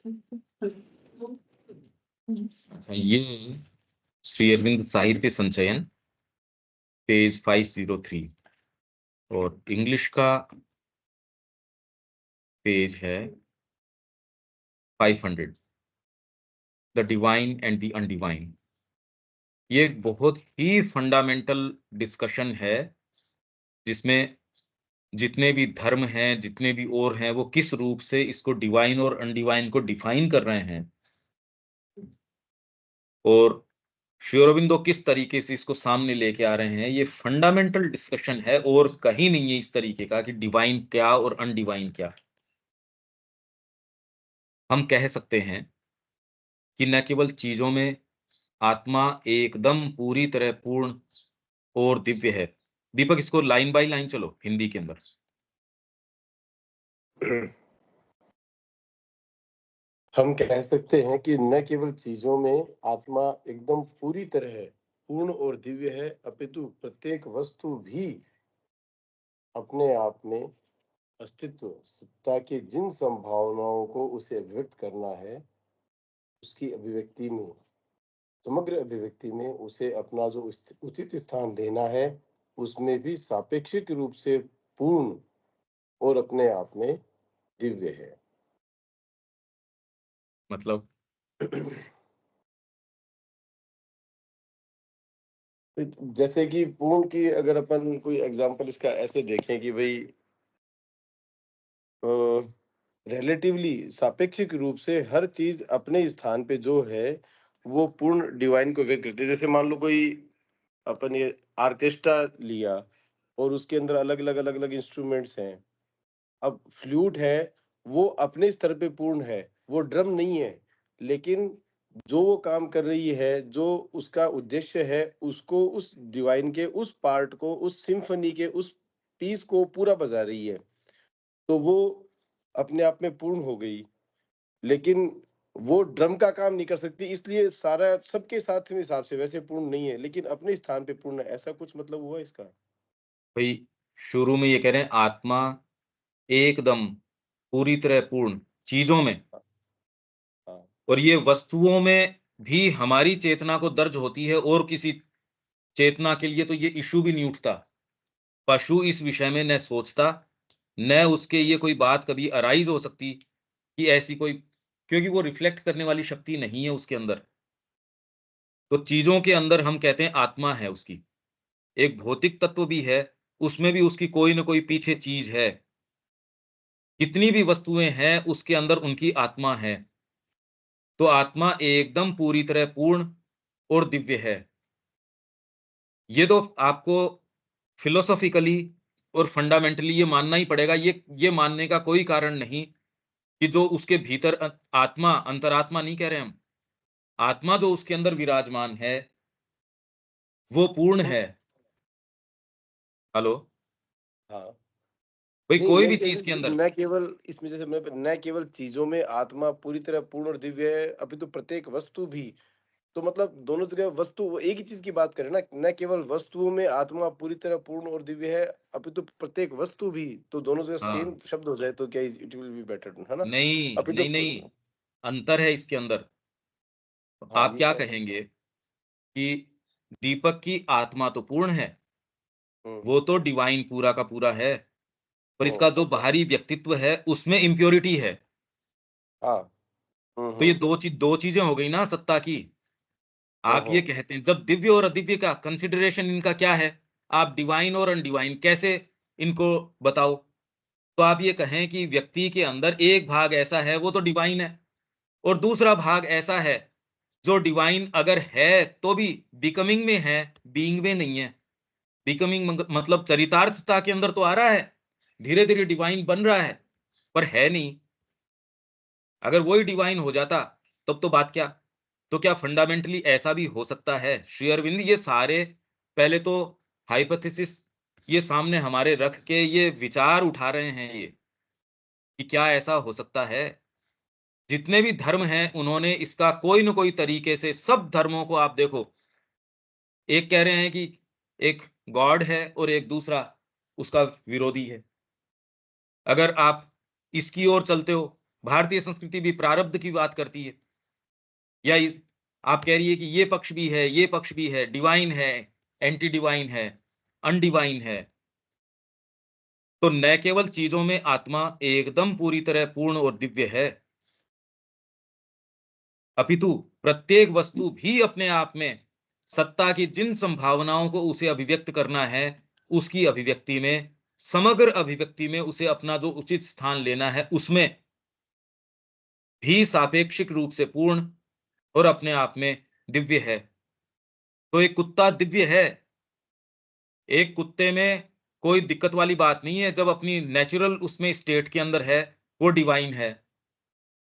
ये श्री अरविंद साहित्य संचयन पेज 503 और इंग्लिश का पेज है 500, the divine and the undivine. ये एक बहुत ही फंडामेंटल डिस्कशन है जिसमें जितने भी धर्म हैं, जितने भी और हैं, वो किस रूप से इसको डिवाइन और अनडिवाइन को डिफाइन कर रहे हैं और श्री अरविंदो किस तरीके से इसको सामने लेके आ रहे हैं। ये फंडामेंटल डिस्कशन है और कहीं नहीं है इस तरीके का कि डिवाइन क्या और अनडिवाइन क्या। हम कह सकते हैं कि न केवल चीजों में आत्मा एकदम पूरी तरह पूर्ण और दिव्य है। दीपक, इसको लाइन बाय लाइन चलो हिंदी के अंदर। हम कह सकते हैं कि न केवल चीजों में आत्मा एकदम पूरी तरह पूर्ण और दिव्य है, अपितु प्रत्येक वस्तु भी अपने आप में अस्तित्व सत्ता की जिन संभावनाओं को उसे अभिव्यक्त करना है, उसकी अभिव्यक्ति में, समग्र अभिव्यक्ति में उसे अपना जो उचित स्थान देना है, उसमें भी सापेक्षिक रूप से पूर्ण और अपने आप में दिव्य है। मतलब जैसे कि पूर्ण की अगर अपन कोई एग्जांपल इसका ऐसे देखें कि भाई रिलेटिवली सापेक्षिक रूप से हर चीज अपने स्थान पे जो है वो पूर्ण डिवाइन को व्यक्त करती है। जैसे मान लो कोई अपन ये ऑर्केस्ट्रा लिया और उसके अंदर अलग अलग इंस्ट्रूमेंट्स हैं। अब फ्लूट है, वो अपने स्तर पे पूर्ण है, वो ड्रम नहीं है, लेकिन जो वो काम कर रही है, जो उसका उद्देश्य है, उसको उस डिवाइन के उस पार्ट को, उस सिम्फनी के उस पीस को पूरा बजा रही है, तो वो अपने आप में पूर्ण हो गई। लेकिन वो ड्रम का काम नहीं कर सकती, इसलिए सारा सबके साथ में हिसाब से वैसे पूर्ण नहीं है, लेकिन अपने स्थान पे पूर्ण है। ऐसा कुछ मतलब हुआ इसका? भाई शुरू में ये कह रहे हैं आत्मा एकदम पूरी तरह पूर्ण चीजों में, हाँ और ये वस्तुओं में भी हमारी चेतना को दर्ज होती है और किसी चेतना के लिए तो ये इशू भी नहीं उठता। पशु इस विषय में न सोचता, न उसके ये कोई बात कभी अराइज हो सकती कि ऐसी कोई, क्योंकि वो रिफ्लेक्ट करने वाली शक्ति नहीं है उसके अंदर। तो चीजों के अंदर हम कहते हैं आत्मा है उसकी, एक भौतिक तत्व भी है, उसमें भी उसकी कोई न कोई पीछे चीज है। कितनी भी वस्तुएं हैं उसके अंदर उनकी आत्मा है। तो आत्मा एकदम पूरी तरह पूर्ण और दिव्य है। ये तो आपको फिलोसॉफिकली और फंडामेंटली ये मानना ही पड़ेगा। ये मानने का कोई कारण नहीं कि जो उसके भीतर आत्मा, अंतरात्मा नहीं कह रहे हम, आत्मा जो उसके अंदर विराजमान है वो पूर्ण है। हेलो हाँ। भाई, नहीं, कोई मैं भी जैसे चीज के अंदर न केवल इसमें, जैसे मैं न केवल चीजों में आत्मा पूरी तरह पूर्ण और दिव्य है, अपितु प्रत्येक वस्तु भी, तो मतलब दोनों जगह वस्तु, वो एक ही चीज की बात करें ना। न केवल वस्तुओं में आत्मा पूरी तरह पूर्ण और दिव्य है, अपितु प्रत्येक वस्तु भी, तो दोनों जगह सेम हाँ, शब्द हो जाए तो क्या इट विल बी बेटर, है ना? नहीं अपितु नहीं नहीं, अंतर है इसके अंदर। हाँ, आप ये क्या क्या है? कहेंगे कि दीपक की आत्मा तो पूर्ण है, हम्म। वो तो डिवाइन पूरा का पूरा है, पर इसका जो बाहरी व्यक्तित्व है उसमें इम्प्योरिटी है। हाँ। तो ये दो चीजें हो गई ना सत्ता की। आप ये कहते हैं जब दिव्य और अदिव्य का कंसिडरेशन इनका क्या है, आप डिवाइन और अनडिवाइन कैसे इनको बताओ। तो आप ये कहें कि व्यक्ति के अंदर एक भाग ऐसा है वो तो डिवाइन है, और दूसरा भाग ऐसा है जो डिवाइन अगर है तो भी बिकमिंग में है, बीइंग में नहीं है। बिकमिंग मतलब चरितार्थता के अंदर तो आ रहा है, धीरे धीरे डिवाइन बन रहा है, पर है नहीं। अगर वही डिवाइन हो जाता तब तो बात क्या। तो क्या फंडामेंटली ऐसा भी हो सकता है? श्री अरविंद ये सारे पहले तो हाइपोथेसिस ये सामने हमारे रख के ये विचार उठा रहे हैं ये कि क्या ऐसा हो सकता है। जितने भी धर्म हैं उन्होंने इसका कोई न कोई तरीके से, सब धर्मों को आप देखो, एक कह रहे हैं कि एक गॉड है और एक दूसरा उसका विरोधी है। अगर आप इसकी ओर चलते हो भारतीय संस्कृति भी प्रारब्ध की बात करती है, या आप कह रही है कि ये पक्ष भी है, ये पक्ष भी है, डिवाइन है, एंटी डिवाइन है, अनडिवाइन है। तो न केवल चीजों में आत्मा एकदम पूरी तरह पूर्ण और दिव्य है, अपितु प्रत्येक वस्तु भी अपने आप में सत्ता की जिन संभावनाओं को उसे अभिव्यक्त करना है, उसकी अभिव्यक्ति में, समग्र अभिव्यक्ति में उसे अपना जो उचित स्थान लेना है, उसमें भी सापेक्षिक रूप से पूर्ण और अपने आप में दिव्य है। तो एक कुत्ता दिव्य है, एक कुत्ते में कोई दिक्कत वाली बात नहीं है, जब अपनी नेचुरल उसमें स्टेट के अंदर है, वो डिवाइन है।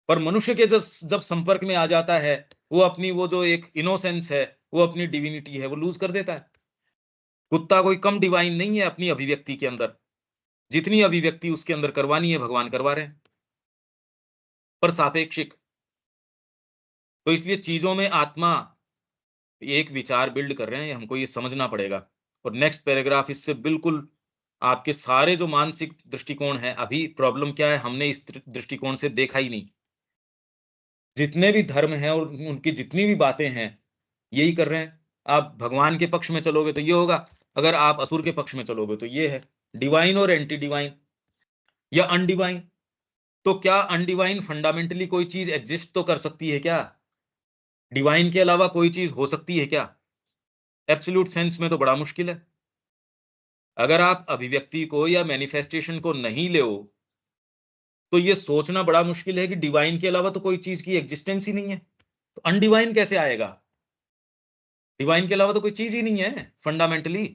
पर मनुष्य के जब जब संपर्क में आ जाता है, वो अपनी वो जो एक इनोसेंस है, वो अपनी डिविनिटी है, वो लूज कर देता है। कुत्ता कोई कम डिवाइन नहीं है अपनी अभिव्यक्ति के अंदर, जितनी अभिव्यक्ति उसके अंदर करवानी है भगवान करवा रहे हैं, पर सापेक्षिक। तो इसलिए चीजों में आत्मा एक विचार बिल्ड कर रहे हैं, हमको ये समझना पड़ेगा। और नेक्स्ट पैराग्राफ इससे बिल्कुल आपके सारे जो मानसिक दृष्टिकोण है, अभी प्रॉब्लम क्या है, हमने इस दृष्टिकोण से देखा ही नहीं। जितने भी धर्म हैं और उनकी जितनी भी बातें हैं, यही कर रहे हैं। आप भगवान के पक्ष में चलोगे तो ये होगा, अगर आप असुर के पक्ष में चलोगे तो ये है, डिवाइन और एंटी डिवाइन या अनडिवाइन। तो क्या अनडिवाइन फंडामेंटली कोई चीज एग्जिस्ट तो कर सकती है क्या? डिवाइन के अलावा कोई चीज हो सकती है क्या? एब्सोल्यूट सेंस में तो बड़ा मुश्किल है। अगर आप अभिव्यक्ति को या मैनिफेस्टेशन को नहीं ले, तो ये सोचना बड़ा मुश्किल है कि डिवाइन के अलावा तो कोई चीज की एग्जिस्टेंस ही नहीं है। तो अनडिवाइन कैसे आएगा? डिवाइन के अलावा तो कोई चीज ही नहीं है फंडामेंटली।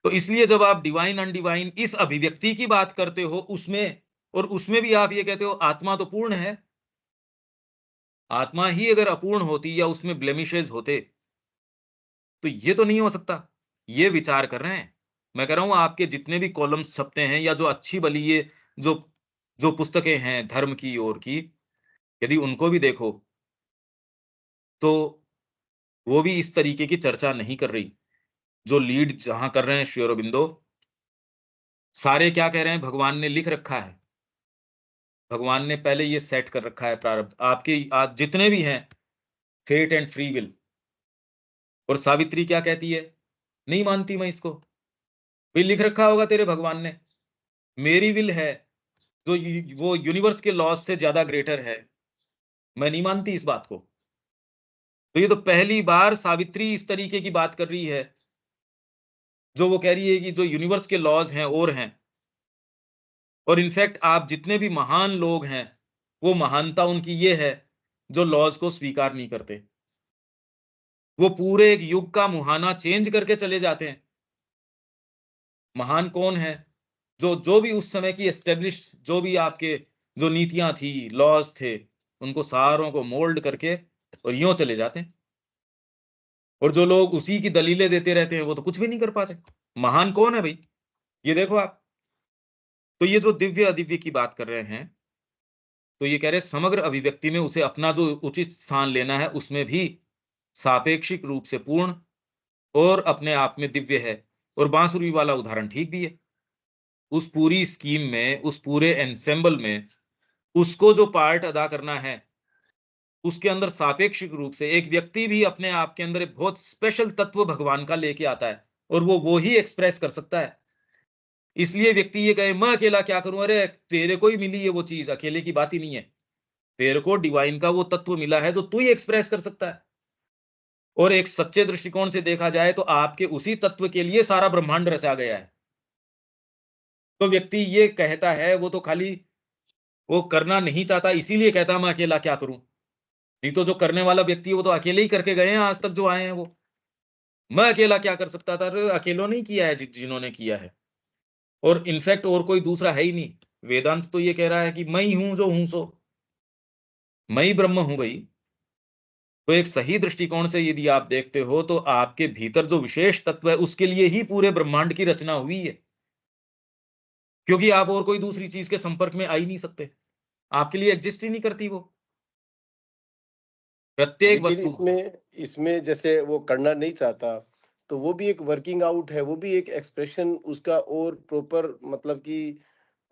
तो इसलिए जब आप डिवाइन अनडिवाइन इस अभिव्यक्ति की बात करते हो, उसमें और उसमें भी आप ये कहते हो आत्मा तो पूर्ण है। आत्मा ही अगर अपूर्ण होती या उसमें ब्लेमिशेस होते, तो ये तो नहीं हो सकता। ये विचार कर रहे हैं। मैं कह रहा हूं आपके जितने भी कॉलम्स छपते हैं या जो अच्छी भली ये जो जो पुस्तकें हैं धर्म की ओर की, यदि उनको भी देखो, तो वो भी इस तरीके की चर्चा नहीं कर रही। जो लीड जहां कर रहे हैं श्री अरबिंदो, सारे क्या कह रहे हैं, भगवान ने लिख रखा है, भगवान ने पहले ये सेट कर रखा है प्रारब्ध। आपके आज जितने भी हैं, फेट एंड फ्री विल। और सावित्री क्या कहती है? नहीं मानती मैं इसको। भाई लिख रखा होगा तेरे भगवान ने, मेरी विल है जो वो यूनिवर्स के लॉज से ज्यादा ग्रेटर है। मैं नहीं मानती इस बात को। तो ये तो पहली बार सावित्री इस तरीके की बात कर रही है, जो वो कह रही है कि जो यूनिवर्स के लॉज हैं और हैं। और इनफैक्ट आप जितने भी महान लोग हैं, वो महानता उनकी ये है जो लॉज को स्वीकार नहीं करते। वो पूरे एक युग का मुहाना चेंज करके चले जाते हैं। महान कौन है? जो जो भी उस समय की एस्टेब्लिश्ड जो भी आपके जो नीतियां थी, लॉज थे, उनको सारों को मोल्ड करके और यूं चले जाते हैं। और जो लोग उसी की दलीलें देते रहते हैं, वो तो कुछ भी नहीं कर पाते। महान कौन है भाई? ये देखो आप। तो ये जो दिव्य अदिव्य की बात कर रहे हैं, तो ये कह रहे हैं समग्र अभिव्यक्ति में उसे अपना जो उचित स्थान लेना है, उसमें भी सापेक्षिक रूप से पूर्ण और अपने आप में दिव्य है। और बांसुरी वाला उदाहरण ठीक भी है। उस पूरी स्कीम में, उस पूरे एन्सेम्बल में उसको जो पार्ट अदा करना है, उसके अंदर सापेक्षिक रूप से एक व्यक्ति भी अपने आप के अंदर एक बहुत स्पेशल तत्व भगवान का लेके आता है, और वो ही एक्सप्रेस कर सकता है। इसलिए व्यक्ति ये कहे मैं अकेला क्या करूं, अरे तेरे को ही मिली है वो चीज, अकेले की बात ही नहीं है। तेरे को डिवाइन का वो तत्व मिला है जो तू ही एक्सप्रेस कर सकता है। और एक सच्चे दृष्टिकोण से देखा जाए तो आपके उसी तत्व के लिए सारा ब्रह्मांड रचा गया है। तो व्यक्ति ये कहता है, वो तो खाली वो करना नहीं चाहता, इसीलिए कहता मैं अकेला क्या करूं। नहीं तो जो करने वाला व्यक्ति है वो तो अकेले ही करके गए हैं आज तक जो आए हैं वो। मैं अकेला क्या कर सकता था? अरे अकेलों नहीं किया है जिन्होंने किया है। और इनफैक्ट और कोई दूसरा है ही नहीं। वेदांत तो ये कह रहा है कि मैं ही हूं जो हूं सो, मैं ही ब्रह्म हूं भाई। तो एक सही दृष्टिकोण से यदि आप देखते हो, तो आपके भीतर जो विशेष तत्व है उसके लिए ही पूरे ब्रह्मांड की रचना हुई है। क्योंकि आप और कोई दूसरी चीज के संपर्क में आ ही नहीं सकते, आपके लिए एग्जिस्ट ही नहीं करती वो प्रत्येक लेकिन वस्तु। इसमें इसमें जैसे वो करना नहीं चाहता, तो वो भी एक वर्किंग आउट है, वो भी एक एक्सप्रेशन उसका और प्रॉपर मतलब कि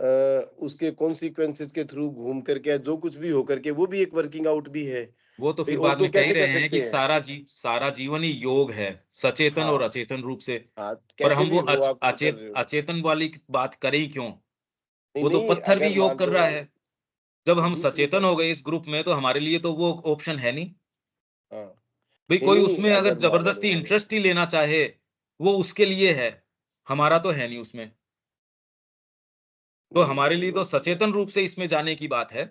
उसके कॉन्सिक्वेंसेस के थ्रू घूम करके, जो कुछ भी हो करके, वो भी एक वर्किंग आउट भी है। वो तो भई फिर और बाद तो में कह ही कैसे कर रहे हैं कि सकते हैं? सारा जीवन ही योग है, सचेतन और हाँ, अचेतन रूप से। हाँ, पर कैसे हम भी वो हो आप कर रहे हो। अचेतन वाली बात करें ही क्यों? नहीं, वो तो नहीं, पत्थर भी अगर योग मान कर लो रहा है। जब हम दूसरी सचेतन हो गए इस ग्रुप में तो हमारे लिए तो वो ऑप्शन है नहीं। हाँ, भई नहीं, कोई नहीं, उसमें अगर अगर मान लो ज़बरदस्ती इंटरेस्ट ही लेना चाहे, वो उसके लिए है, हमारा तो है नहीं उसमें। तो नहीं, हमारे लिए तो वो सचेतन रूप से इसमें जाने की बात है।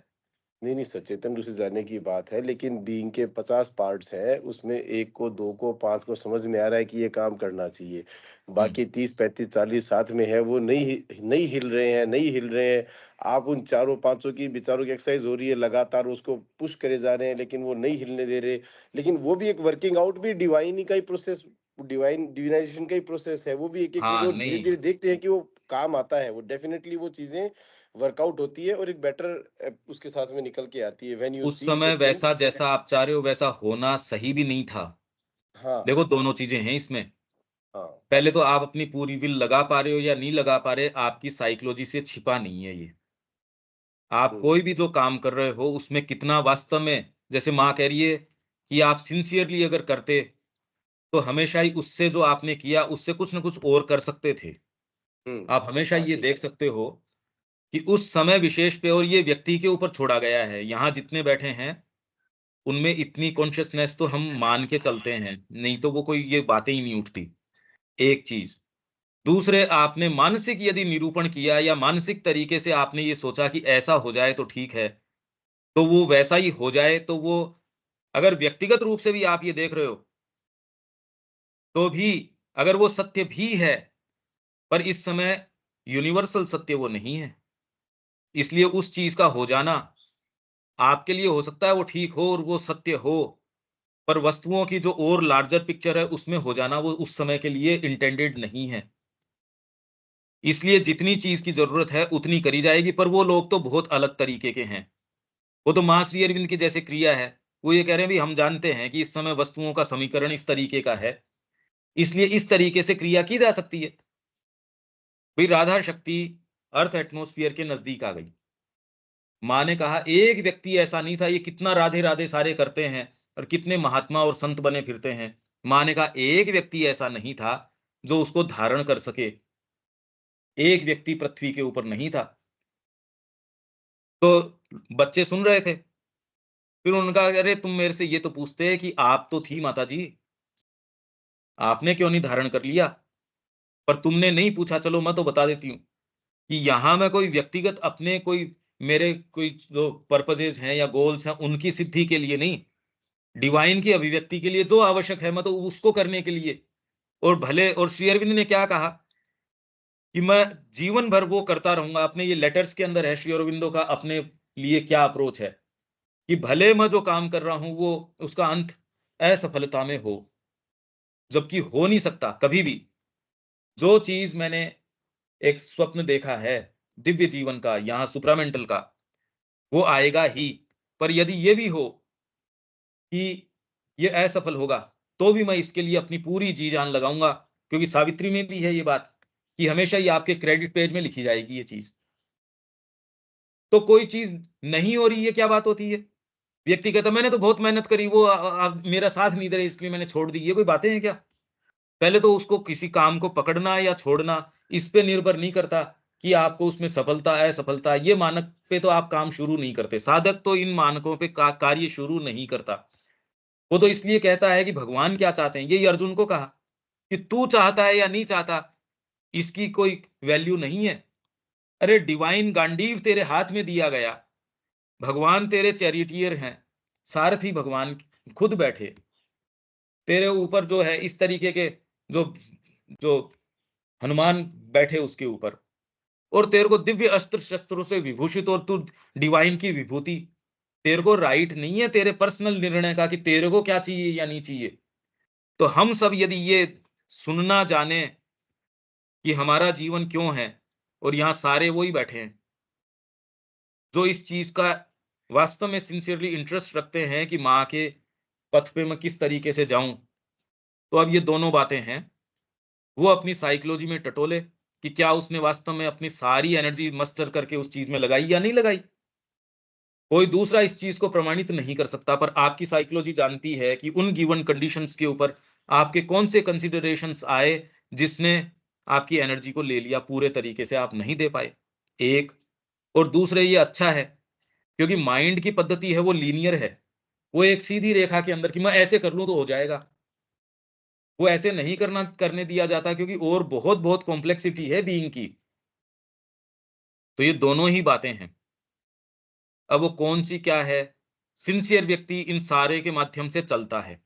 नहीं, नहीं, सचेतन रूप से जानने की बात है, लेकिन बीइंग के 50 पार्ट्स हैं, उसमें 1 को, 2 को, 5 को समझ में आ रहा है कि ये काम करना चाहिए। हुँ, बाकी 30, 35, 40 साथ में है, वो नहीं हिल रहे हैं, नहीं हिल रहे हैं। आप उन चारों, पाँचों की बेचारों की एक्सरसाइज हो रही है, लगातार उसको पुश करे जा रहे हैं, लेकिन वो नहीं हिलने दे रहे। लेकिन वो भी एक वर्किंग आउट भी डिवाइन ही का ही प्रोसेस, डिवाइनाइज़ेशन का ही प्रोसेस है। वो भी एक-एक चीज़, हाँ, और नहीं, धीरे-धीरे देखते हैं कि वो काम आता है। वो डेफ़िनिटली वो चीज़ें वर्कआउट होती है और एक बेटर उसके साथ में निकल के आती है व्हेन यू उस सी द समय वैसा थिंग्स। जैसा आप चाह रहे हो वैसा होना सही भी नहीं था। हाँ, देखो दोनों चीज़ें हैं इसमें। हाँ। पहले तो आप अपनी पूरी विल लगा पा रहे हो या नहीं लगा पा रहे, आपकी साइकोलॉजी से छिपा नहीं है ये। आप हुँ, कोई भी जो काम कर रहे हो उसमें कितना वास्तव में जैसे माँ कह रही है कि आप सिंसियरली अगर करते, तो हमेशा ही उससे जो आपने किया उससे कुछ न कुछ और कर सकते थे। हुँ। आप हमेशा हाँ, ये ठीक देख है। सकते हो कि उस समय विशेष पे और ये व्यक्ति के ऊपर छोड़ा गया है। यहाँ जितने बैठे हैं, उनमें इतनी कॉन्शसनेस तो हम मान के चलते हैं, नहीं तो वो कोई ये बातें ही नहीं उठती, एक चीज़। दूसरे आपने मानसिक यदि निरूपण किया या मानसिक तरीके से आपने ये सोचा कि ऐसा हो जाए तो ठीक है, तो वो वैसा ही हो जाए तो वो अगर व्यक्तिगत रूप से भी आप ये देख रहे हो, तो भी अगर वो सत्य भी है, पर इस समय यूनिवर्सल सत्य वो नहीं है। इसलिए उस चीज़ का हो जाना आपके लिए हो सकता है वो ठीक हो और वो सत्य हो, पर वस्तुओं की जो और लार्जर पिक्चर है उसमें हो जाना वो उस समय के लिए इंटेंडेड नहीं है। इसलिए जितनी चीज़ की ज़रूरत है उतनी करी जाएगी, पर वो लोग तो बहुत अलग तरीके के हैं। वो तो महाश्री अरविंद की जैसे क्रिया है, वो ये कह रहे हैं भई हम जानते हैं कि इस समय वस्तुओं का समीकरण इस तरीके का है, इसलिए इस तरीके से क्रिया की जा सकती है। भई राधा शक्ति अर्थ एटमॉस्फियर के नज़दीक आ गई। माँ ने कहा एक व्यक्ति ऐसा नहीं था, ये कितना राधे-राधे सारे करते हैं और कितने महात्मा और संत बने फिरते हैं। माँ ने कहा एक व्यक्ति ऐसा नहीं था, जो उसको धारण कर सके। एक व्यक्ति पृथ्वी के ऊपर नहीं था। तो बच्चे सुन रहे थे। फिर उन्होंने कहा, "अरे! तुम मेरे से ये तो पूछते कि आप तो थी माताजी, आपने क्यों नहीं धारण कर लिया? पर तुमने नहीं पूछा, चलो मैं तो बता देती हूँ, कि यहाँ मैं कोई व्यक्तिगत अपने कोई मेरे कोई जो पर्पसेज़ हैं या गोल्स हैं, उनकी सिद्धि के लिए नहीं, डिवाइन की अभिव्यक्ति के लिए जो आवश्यक है, मैं तो उसको करने के लिए और भले और श्री अरविंद ने क्या कहा कि मैं जीवन भर वो करता रहूँगा। अपने ये लेटर्स के अंदर है श्री अरविंदो का अपने लिए क्या अप्रोच है, कि भले मैं जो काम कर रहा हूँ, वो उसका अंत असफलता में हो, जबकि हो नहीं सकता कभी भी। जो चीज़ मैंने एक स्वप्न देखा है, दिव्य जीवन का, यहाँ सुप्रामेंटल का, वो आएगा ही। पर यदि ये भी हो कि ये असफल होगा, तो भी मैं इसके लिए अपनी पूरी जी-जान लगाऊँगा, क्योंकि सावित्री में भी है ये बात, कि हमेशा ये आपके क्रेडिट पेज में लिखी जाएगी ये चीज़। तो कोई चीज़ नहीं हो रही है, क्या बात होती है? व्यक्ति कहता है, मैंने तो बहुत मेहनत करी, वो मेरा साथ नहीं दे रहे, इसलिए मैंने छोड़ दी। ये कोई बातें हैं क्या? पहले तो उसको किसी काम को पकड़ना या छोड़ना, इस पे निर्भर नहीं करता कि आपको उसमें सफलता, असफलता, ये मानक पे तो आप काम शुरू नहीं करते। साधक तो इन मानकों पे कार्य शुरू नहीं करता। वो तो इसलिए कहता है कि भगवान क्या चाहते हैं? यही अर्जुन को कहा कि तू चाहता है या नहीं चाहता, इसकी कोई वैल्यू नहीं है। अरे डिवाइन गांडीव तेरे हाथ में दिया गया, भगवान तेरे चैरिटियर हैं, सारथी भगवान खुद बैठे, तेरे ऊपर जो है इस तरीके के जो जो हनुमान बैठे उसके ऊपर और तेरे को दिव्य अस्त्र-शस्त्रों से विभूषित और तू डिवाइन की विभूति, तेरे को राइट नहीं है तेरे पर्सनल निर्णय का कि तेरे को क्या चाहिए या नहीं चाहिए। तो हम सब यदि ये सुनना जाने कि हमारा जीवन क्यों है और यहाँ सारे वो ही बैठे हैं, जो इस चीज़ का वास्तव में सिंसियरली इंटरेस्ट रखते हैं कि माँ के पथ पे मैं किस तरीके से जाऊँ। तो अब ये दोनों बातें हैं, वो अपनी साइकोलॉजी में टटोले कि क्या उसने वास्तव में अपनी सारी एनर्जी मस्टर करके उस चीज में लगाई या नहीं लगाई। कोई दूसरा इस चीज को प्रमाणित नहीं कर सकता, पर आपकी साइकोलॉजी जानती है कि उन गिवन कंडीशंस के ऊपर आपके कौन से कंसिडरेशंस आए जिसने आपकी एनर्जी को ले लिया, पूरे तरीके से आप नहीं दे पाए। एक, और दूसरे ये अच्छा है क्योंकि माइंड की पद्धति है वो लीनियर है। वो एक सीधी रेखा के अंदर कि मैं ऐसे कर लूं तो हो जाएगा। वो ऐसे नहीं करने दिया जाता क्योंकि और बहुत-बहुत कॉम्प्लेक्सिटी है बीइंग की। तो ये दोनों ही बातें हैं। अब वो कौन-सी क्या है? सिंसियर व्यक्ति इन सारे के माध्यम से चलता है।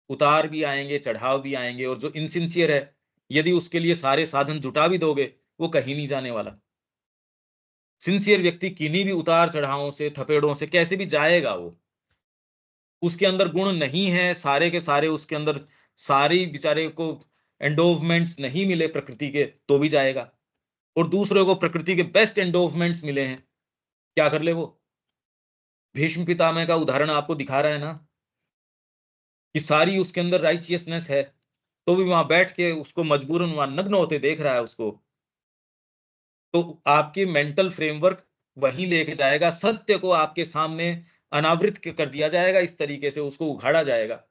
उतार भी आएँगे, चढ़ाव भी आएँगे, और जो इनसिंसियर है, यदि उसके लिए सारे साधन जुटा भी दोगे, वो कहीं नहीं जाने वाला। सिंसियर व्यक्ति किन्हीं भी उतार-चढ़ावों से, थपेड़ों से कैसे भी जाएगा वो। उसके अंदर गुण नहीं है, सारे के सारे उसके अंदर सारी बेचारे को एंडोवमेंट्स नहीं मिले प्रकृति के, तो भी जाएगा। और दूसरे को प्रकृति के बेस्ट एंडोवमेंट्स मिले हैं, क्या कर ले वो? भीष्म पितामह का उदाहरण आपको दिखा रहा है ना, कि सारी उसके अंदर राइचियसनेस है, तो भी वहाँ बैठ के उसको मजबूरन वहाँ नग्न होते देख रहा है उसको। तो आपकी मेंटल फ्रेमवर्क वहीं लेके जाएगा, सत्य को आपके सामने अनावृत कर दिया जाएगा, इस तरीके से उसको उघाड़ा जाएगा,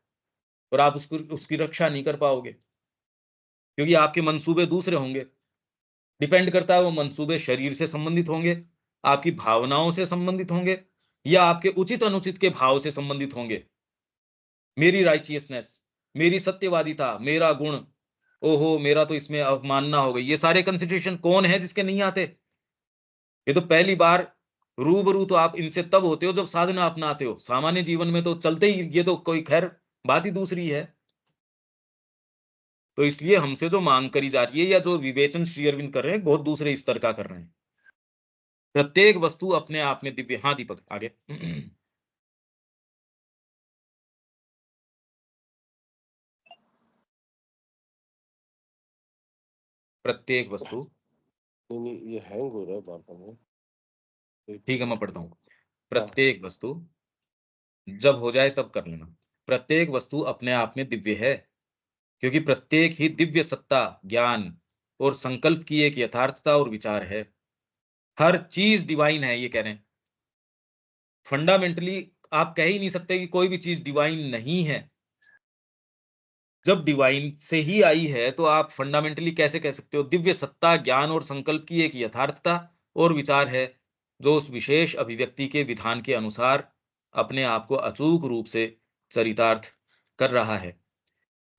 और आप उसको उसकी रक्षा नहीं कर पाओगे, क्योंकि आपके मंसूबे दूसरे होंगे। डिपेंड करता है वो मंसूबे शरीर से संबंधित होंगे, आपकी भावनाओं से संबंधित होंगे, या आपके उचित अनुचित के भाव से संबंधित होंगे। मेरी राइचियसनेस, मेरी सत्यवादिता, मेरा गुण, ओहो! मेरा तो इसमें अवमानना हो गई। ये सारे कंसिडरेशन कौन है जिसके नहीं आते? ये तो पहली बार रूबरू तो आप इनसे तब होते हो जब साधना अपनाते हो। सामान्य जीवन में तो चलते ही, ये तो कोई ख़ैर बात ही दूसरी है। तो इसलिए हमसे जो माँग करी जा रही है, या जो विवेचन श्री अरविंद कर रहे हैं, बहुत दूसरे स्तर का कर रहे हैं। प्रत्येक वस्तु अपने आप में दिव्य। हाँ, दीपक आगे। प्रत्येक वस्तु, नहीं, नहीं, ये हैंग हो रहा है बार-बार में। एक ठीक है, मैं सेकंड। पढ़ता हूँ। हाँ, प्रत्येक वस्तु, जब हो जाए तब कर लेना। प्रत्येक वस्तु अपने आप में दिव्य है, क्योंकि प्रत्येक ही दिव्य सत्ता, ज्ञान और संकल्प की एक यथार्थता और विचार है। हर चीज़ डिवाइन है, ये कह रहे हैं। फंडामेंटली आप कह ही नहीं सकते कि कोई भी चीज़ डिवाइन नहीं है। जब डिवाइन से ही आई है, तो आप फंडामेंटली कैसे कह सकते हो? दिव्य सत्ता, ज्ञान और संकल्प की एक यथार्थता और विचार है, जो उस विशेष अभिव्यक्ति के विधान के अनुसार अपने आप को अचूक रूप से चरितार्थ कर रहा है।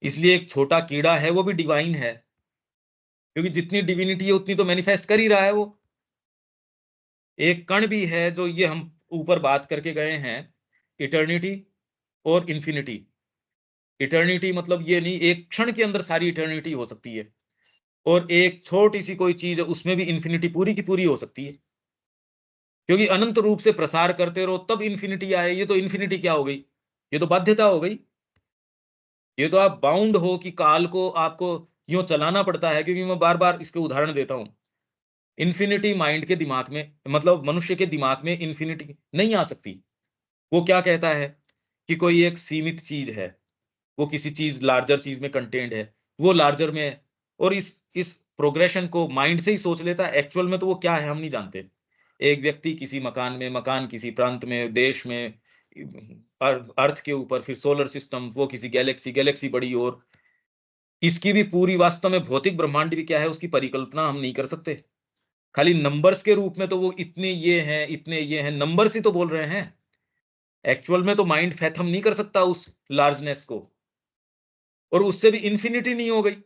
इसलिए एक छोटा कीड़ा है, वो भी डिवाइन है, क्योंकि जितनी डिविनिटी है उतनी तो मैनिफेस्ट कर ही रहा है वो। एक कण भी है, जो ये हम ऊपर बात करके गए हैं, इटर्निटी और इन्फिनिटी। इटर्निटी मतलब ये नहीं एक क्षण के अंदर सारी इटर्निटी हो सकती है, और एक छोटी-सी कोई चीज़ है, उसमें भी इन्फिनिटी पूरी की पूरी हो सकती है। क्योंकि अनंत रूप से प्रसार करते रहो तब इन्फिनिटी आए, ये तो इन्फिनिटी क्या हो गई? ये तो बाध्यता हो गई। ये तो आप बाउंड हो कि काल को आपको यूँ चलाना पड़ता है, क्योंकि मैं बार-बार इसके उदाहरण देता हूँ। इन्फिनिटी माइंड के दिमाग में, मतलब मनुष्य के दिमाग में इन्फिनिटी नहीं आ सकती। वो क्या कहता है कि कोई एक सीमित चीज़ है, वो किसी चीज़ लार्जर चीज़ में कंटेन्ड है, वो लार्जर में है, और इस प्रोग्रेशन को माइंड से ही सोच लेता है। एक्चुअल में तो वो क्या है हम नहीं जानते। एक व्यक्ति किसी मकान में, मकान किसी प्रांत में, देश में, अर्थ के ऊपर, फिर सोलर सिस्टम, वो किसी गैलेक्सी, गैलेक्सी बड़ी और इसकी भी पूरी वास्तव में भौतिक ब्रह्मांड भी क्या है, उसकी परिकल्पना हम नहीं कर सकते। खाली नंबर्स के रूप में तो वो इतने ये हैं, इतने ये हैं, नंबर्स ही तो बोल रहे हैं। एक्चुअल में तो माइंड फैथम नहीं कर सकता उस लार्जनेस को, और उससे भी इन्फिनिटी नहीं हो गई।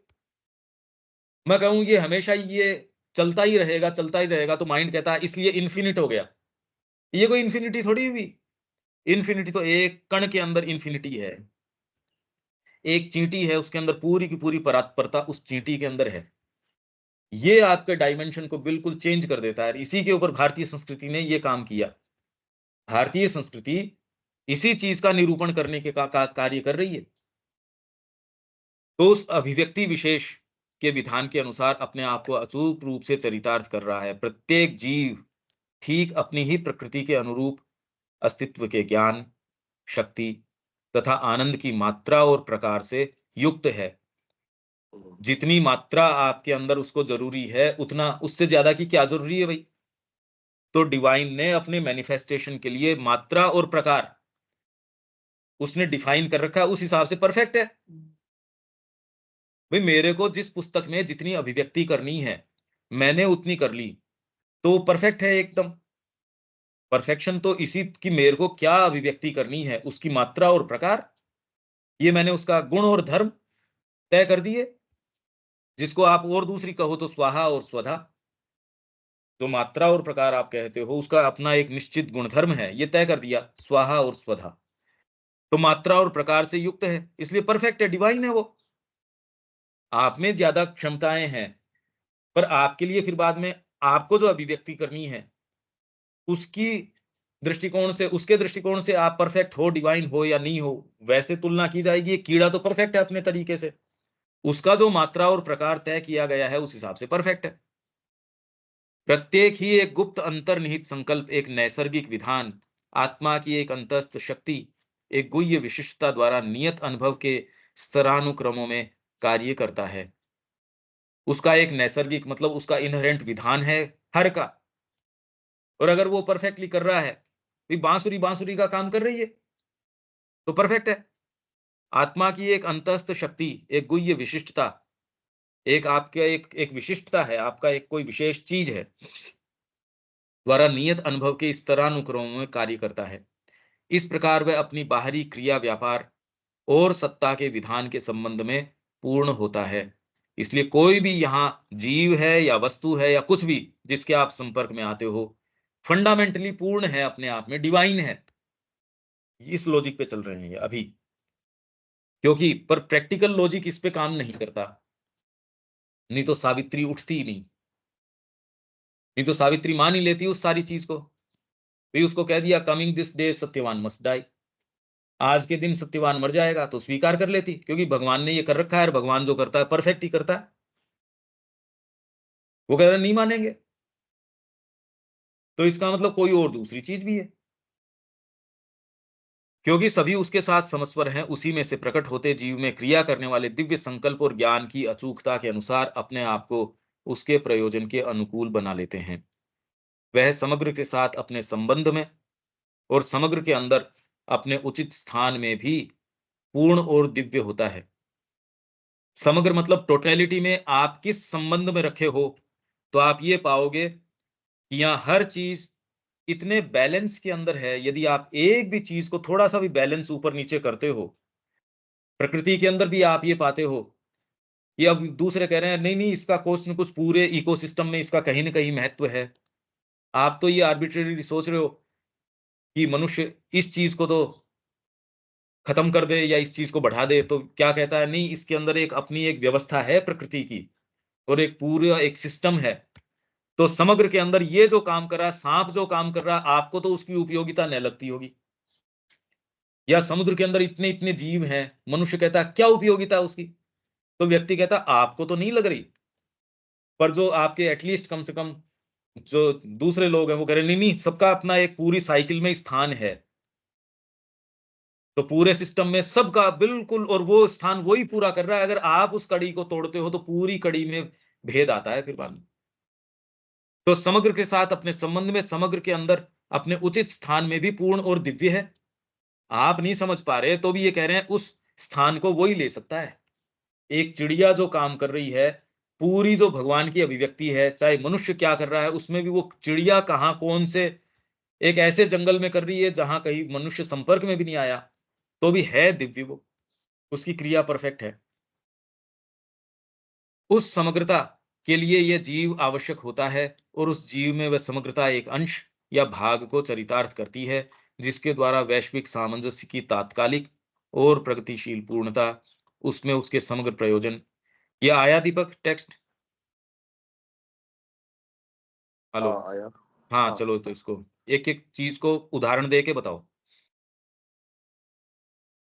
मैं कहूँ ये हमेशा ही ये चलता ही रहेगा, तो माइंड कहता है इसलिए इन्फिनिट हो गया। ये कोई इन्फिनिटी थोड़ी हुई। इन्फिनिटी तो एक कण के अंदर इन्फिनिटी है। एक चींटी है, उसके अंदर पूरी की पूरी परात्परता उस चींटी के अंदर है। ये आपके डायमेंशन को बिल्कुल चेंज कर देता है। इसी के ऊपर भारतीय संस्कृति ने ये काम किया। भारतीय संस्कृति इसी चीज का निरूपण करने के कार्य कर रही है। तो उस अभिव्यक्ति विशेष के विधान के अनुसार अपने आप को अचूक रूप से चरितार्थ कर रहा है। प्रत्येक जीव ठीक अपनी ही प्रकृति के अनुरूप अस्तित्व के ज्ञान, शक्ति तथा आनंद की मात्रा और प्रकार से युक्त है। जितनी मात्रा आपके अंदर उसको जरूरी है, उतना उससे ज्यादा की क्या जरूरी है भाई? तो डिवाइन ने अपने मैनिफेस्टेशन के लिए मात्रा और प्रकार उसने डिफाइन कर रखा है, उस हिसाब से परफेक्ट है। भाई मेरे को जिस पुस्तक में जितनी अभिव्यक्ति करनी है, मैंने उतनी कर ली, तो परफेक्ट है एकदम। परफेक्शन तो इसी की मेरे को क्या अभिव्यक्ति करनी है, उसकी मात्रा और प्रकार, ये मैंने उसका गुण और धर्म तय कर दिए, जिसको आप और दूसरी कहो तो स्वाहा और स्वधा। जो मात्रा और प्रकार आप कहते हो, उसका अपना एक निश्चित गुणधर्म है, ये तय कर दिया, स्वाहा और स्वधा। तो मात्रा और प्रकार से युक्त है, इसलिए परफेक्ट है, डिवाइन है वो। आप में ज्यादा क्षमताएं हैं, पर आपके लिए फिर बाद में आपको जो अभिव्यक्ति करनी है, उसकी दृष्टिकोण से, उसके दृष्टिकोण से आप परफेक्ट हो, डिवाइन हो या नहीं हो, वैसे तुलना की जाएगी। एक कीड़ा तो परफेक्ट है अपने तरीके से, उसका जो मात्रा और प्रकार तय किया गया है, उस हिसाब से परफेक्ट है। प्रत्येक ही एक गुप्त अंतर्निहित संकल्प, एक नैसर्गिक विधान, आत्मा की एक अंतस्थ शक्ति, एक गुह्य विशिष्टता द्वारा नियत अनुभव के स्तरानुक्रमों में कार्य करता है। उसका एक नैसर्गिक मतलब उसका इनहेरेंट विधान है हर का। और अगर वो परफेक्टली कर रहा है, बांसुरी बांसुरी का काम कर रही है, तो परफेक्ट है। आत्मा की एक अंतस्थ शक्ति, एक गुह्य विशिष्टता, एक आपका एक एक विशिष्टता है, आपका एक कोई विशेष चीज है, द्वारा नियत अनुभव के इस तरानुक्रमों में कार्य करता है। इस प्रकार वह अपनी बाहरी क्रिया व्यापार और सत्ता के विधान के संबंध में पूर्ण होता है। इसलिए कोई भी यहाँ जीव है या वस्तु है या कुछ भी जिसके आप संपर्क में आते हो, फंडामेंटली पूर्ण है, अपने आप में डिवाइन है। इस लॉजिक पे चल रहे हैं ये अभी, क्योंकि पर प्रैक्टिकल लॉजिक इस पे काम नहीं करता। नहीं तो सावित्री उठती ही नहीं, नहीं तो सावित्री मान ही लेती उस सारी चीज को। भी उसको कह दिया coming this day Satyavan must die, आज के दिन सत्यवान मर जाएगा, तो स्वीकार कर लेती, क्योंकि भगवान ने ये कर रखा है, और भगवान जो करता है परफेक्ट ही करता है। वो कह रहे नहीं मानेंगे, तो इसका मतलब कोई और दूसरी चीज भी है, क्योंकि सभी उसके साथ समस्वर हैं। उसी में से प्रकट होते जीव में क्रिया करने वाले दिव्य संकल्प और ज्ञान की अचूकता के अनुसार अपने आप को उसके प्रयोजन के अनुकूल बना लेते हैं। वह समग्र के साथ अपने संबंध में और समग्र के अंदर अपने उचित स्थान में भी पूर्ण और दिव्य होता है। समग्र मतलब टोटलिटी में आप किस संबंध में रखे हो, तो आप ये पाओगे कि यहाँ हर चीज इतने बैलेंस के अंदर है। यदि आप एक भी चीज को थोड़ा सा भी बैलेंस ऊपर नीचे करते हो, प्रकृति के अंदर भी आप ये पाते हो। ये अब दूसरे कह रहे हैं नहीं नहीं, इसका कुछ न कुछ पूरे इकोसिस्टम में इसका कहीं ना कहीं महत्व है। आप तो ये आर्बिट्रेरी सोच रहे हो कि मनुष्य इस चीज को तो खत्म कर दे या इस चीज को बढ़ा दे, तो क्या कहता है, नहीं, इसके अंदर एक अपनी एक व्यवस्था है प्रकृति की, और एक पूरा एक सिस्टम है। तो समग्र के अंदर ये जो काम कर रहा है, सांप जो काम कर रहा है, आपको तो उसकी उपयोगिता नहीं लगती होगी। या समुद्र के अंदर इतने इतने जीव हैं, मनुष्य कहता है क्या उपयोगिता है उसकी, तो व्यक्ति कहता आपको तो नहीं लग रही, पर जो आपके एटलीस्ट कम से कम जो दूसरे लोग हैं, वो कह रहे नहीं नहीं, सबका अपना एक पूरी साइकिल में स्थान है। तो पूरे सिस्टम में सबका बिल्कुल, और वो स्थान वही पूरा कर रहा है। अगर आप उस कड़ी को तोड़ते हो, तो पूरी कड़ी में भेद आता है फिर बाद में। तो समग्र के साथ अपने संबंध में, समग्र के अंदर अपने उचित स्थान में भी पूर्ण और दिव्य है। आप नहीं समझ पा रहे, तो भी ये कह रहे हैं उस स्थान को वही ले सकता है। एक चिड़िया जो काम कर रही है, पूरी जो भगवान की अभिव्यक्ति है, चाहे मनुष्य क्या कर रहा है, उसमें भी वो चिड़िया कहाँ कौन से एक ऐसे जंगल में कर रही है जहां कहीं मनुष्य संपर्क में भी नहीं आया, तो भी है दिव्य वो, उसकी क्रिया परफेक्ट है। उस समग्रता के लिए यह जीव आवश्यक होता है, और उस जीव में वह समग्रता एक अंश या भाग को चरितार्थ करती है, जिसके द्वारा वैश्विक सामंजस्य की तात्कालिक और प्रगतिशील पूर्णता, उसमें उसके समग्र प्रयोजन। यह आया दीपक टेक्स्ट? हेलो? हाँ आया। हाँ हाँ, चलो, तो इसको एक एक चीज को उदाहरण दे के बताओ।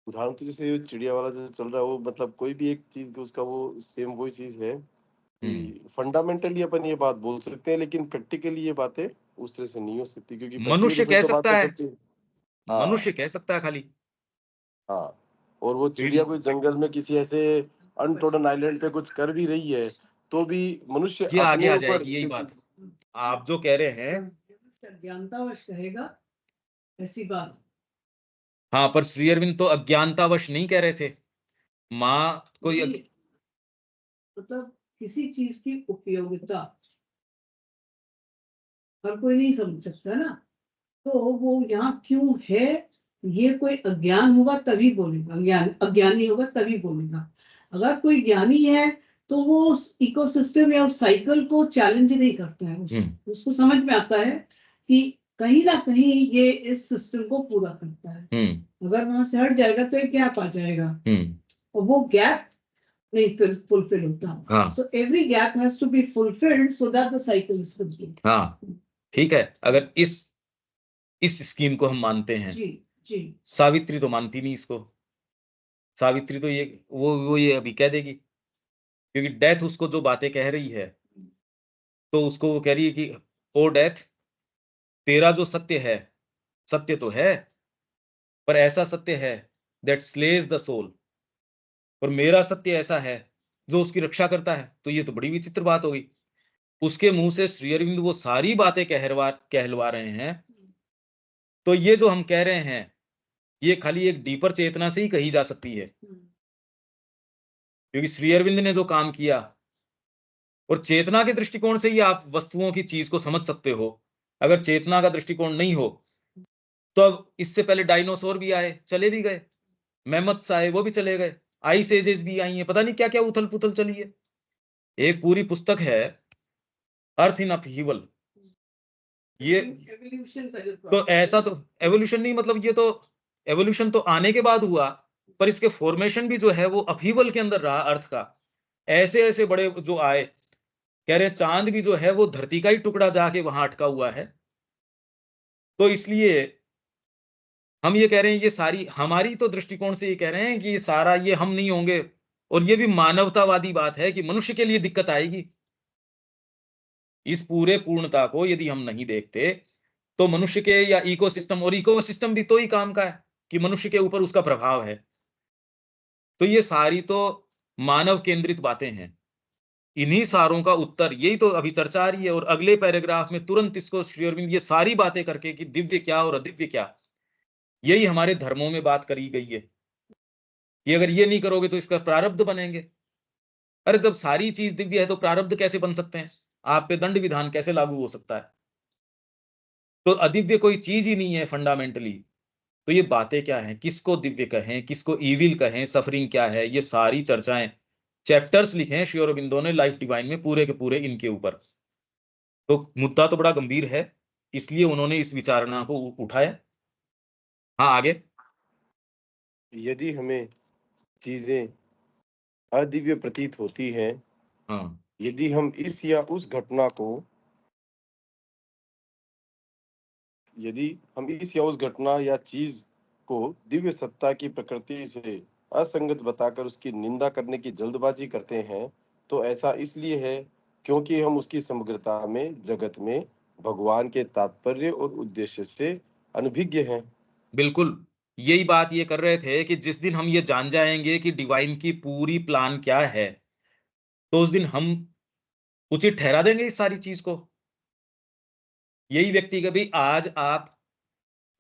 उदाहरण तो जैसे ये चिड़िया वाला जो चल रहा है, वो मतलब कोई भी एक चीज उसका वो सेम वही चीज है हम्म। कि फंडामेंटली अपन ये बात बोल सकते हैं, लेकिन प्रैक्टिकली ये बातें उस तरह से नहीं हो सकती, क्योंकि मनुष्य प्रैक्टिकली फिर कह तो बात सकता हो है, सकती है। मनुष्य हाँ। कह सकता है खाली। हाँ, और वो चिड़िया फिर कोई जंगल में किसी ऐसे अनटोडन आइलैंड पे कुछ कर भी रही है, तो भी मनुष्य ये आगे अपने आ ऊपर, जाएगी यही क्योंकि बात। आप जो कह रहे हैं, अज्ञानतावश कहेगा ऐसी बात। हाँ, पर श्री अरविंद तो अज्ञानतावश नहीं कह रहे थे। माँ कोई नहीं, मतलब किसी चीज की उपयोगिता हर कोई नहीं समझ सकता ना, तो वो यहाँ क्यों है, ये कोई अज्ञान होगा तभी बोलेगा, अज्ञानी होगा तभी बोलेगा। अगर कोई ज्ञानी है तो वो उस इकोसिस्टम या उस साइकिल को चैलेंज नहीं करता है, उसको समझ में आता है कि कहीं ना कहीं ये इस सिस्टम को पूरा करता है। अगर वहां से हट जाएगा तो एक गैप आ जाएगा, और वो गैप नहीं फुलफिल होता। So every gap has to be fulfilled so that the cycle is complete. हाँ, ठीक है, अगर इस स्कीम को हम मानते हैं। जी जी। सावित्री तो मानती नहीं इसको। सावित्री तो ये वो ये अभी कह देगी, क्योंकि डेथ उसको जो बातें कह रही है, तो उसको वो कह रही है कि ओ डेथ, तेरा जो सत्य है, सत्य तो है, पर ऐसा सत्य है दैट स्लेज द सोल, और मेरा सत्य ऐसा है जो उसकी रक्षा करता है। तो ये तो बड़ी विचित्र बात हो गई। उसके मुंह से श्री अरविंद वो सारी बातें कहलवा रहे हैं। तो ये जो हम कह रहे हैं, ये खाली एक डीपर चेतना से ही कही जा सकती है, क्योंकि श्री अरविंद ने जो काम किया, और चेतना के दृष्टिकोण से ही आप वस्तुओं की चीज को समझ सकते हो। अगर चेतना का दृष्टिकोण नहीं हो, तो अब इससे पहले डायनासोर भी आए, चले भी गए, मैमथ्स आए, वो भी चले गए, आइस एजेस भी आई हैं, पता नहीं क्या क्या उथल पुथल चली है। एक पूरी पुस्तक है अर्थ इन अपहीवल। ये एवोल्यूशन का जो तो ऐसा तो एवोल्यूशन नहीं, मतलब ये तो एवोल्यूशन तो आने के बाद हुआ, पर इसके फॉर्मेशन भी जो है वो अपहीवल के अंदर रहा अर्थ का। ऐसे ऐसे बड़े जो आए, कह रहे हैं चांद भी जो है वो धरती का ही टुकड़ा जाके वहां अटका हुआ है। तो इसलिए हम ये कह रहे हैं, ये सारी हमारी तो दृष्टिकोण से ये कह रहे हैं कि ये सारा ये हम नहीं होंगे, और ये भी मानवतावादी बात है कि मनुष्य के लिए दिक्कत आएगी। इस पूरे पूर्णता को यदि हम नहीं देखते, तो मनुष्य के या इकोसिस्टम, और इकोसिस्टम भी तो ही काम का है कि मनुष्य के ऊपर उसका प्रभाव है। तो ये सारी तो मानव केंद्रित बातें हैं। इन्हीं सारों का उत्तर यही तो अभी चर्चा आ रही है, और अगले पैराग्राफ में तुरंत इसको श्री अरविंद ये सारी बातें करके कि दिव्य क्या और अदिव्य क्या, यही हमारे धर्मों में बात करी गई है। ये अगर ये नहीं करोगे तो इसका प्रारब्ध बनेंगे। अरे जब सारी चीज दिव्य है तो प्रारब्ध कैसे बन सकते हैं? आप पे दंड विधान कैसे लागू हो सकता है? तो अदिव्य कोई चीज ही नहीं है फंडामेंटली। तो ये बातें क्या हैं, किसको दिव्य कहें, किसको ईविल कहें, सफरिंग क्या है, ये सारी चर्चाएं, चैप्टर्स लिखे हैं श्री अरबिंदो ने लाइफ डिवाइन में पूरे के पूरे इनके ऊपर। तो मुद्दा तो बड़ा गंभीर है, इसलिए उन्होंने इस विचारणा को उठाया। हाँ, आगे। यदि हमें चीजें अदिव्य प्रतीत होती हैं, हाँ, यदि हम इस या उस घटना को यदि हम इस या उस घटना या चीज को दिव्य सत्ता की प्रकृति से असंगत बताकर उसकी निंदा करने की जल्दबाजी करते हैं, तो ऐसा इसलिए है क्योंकि हम उसकी समग्रता में, जगत में भगवान के तात्पर्य और उद्देश्य से अनभिज्ञ हैं। बिल्कुल यही बात ये कर रहे थे कि जिस दिन हम ये जान जाएंगे कि डिवाइन की पूरी प्लान क्या है, तो उस दिन हम उचित ठहरा देंगे इस सारी चीज को। यही व्यक्ति कभी आज आप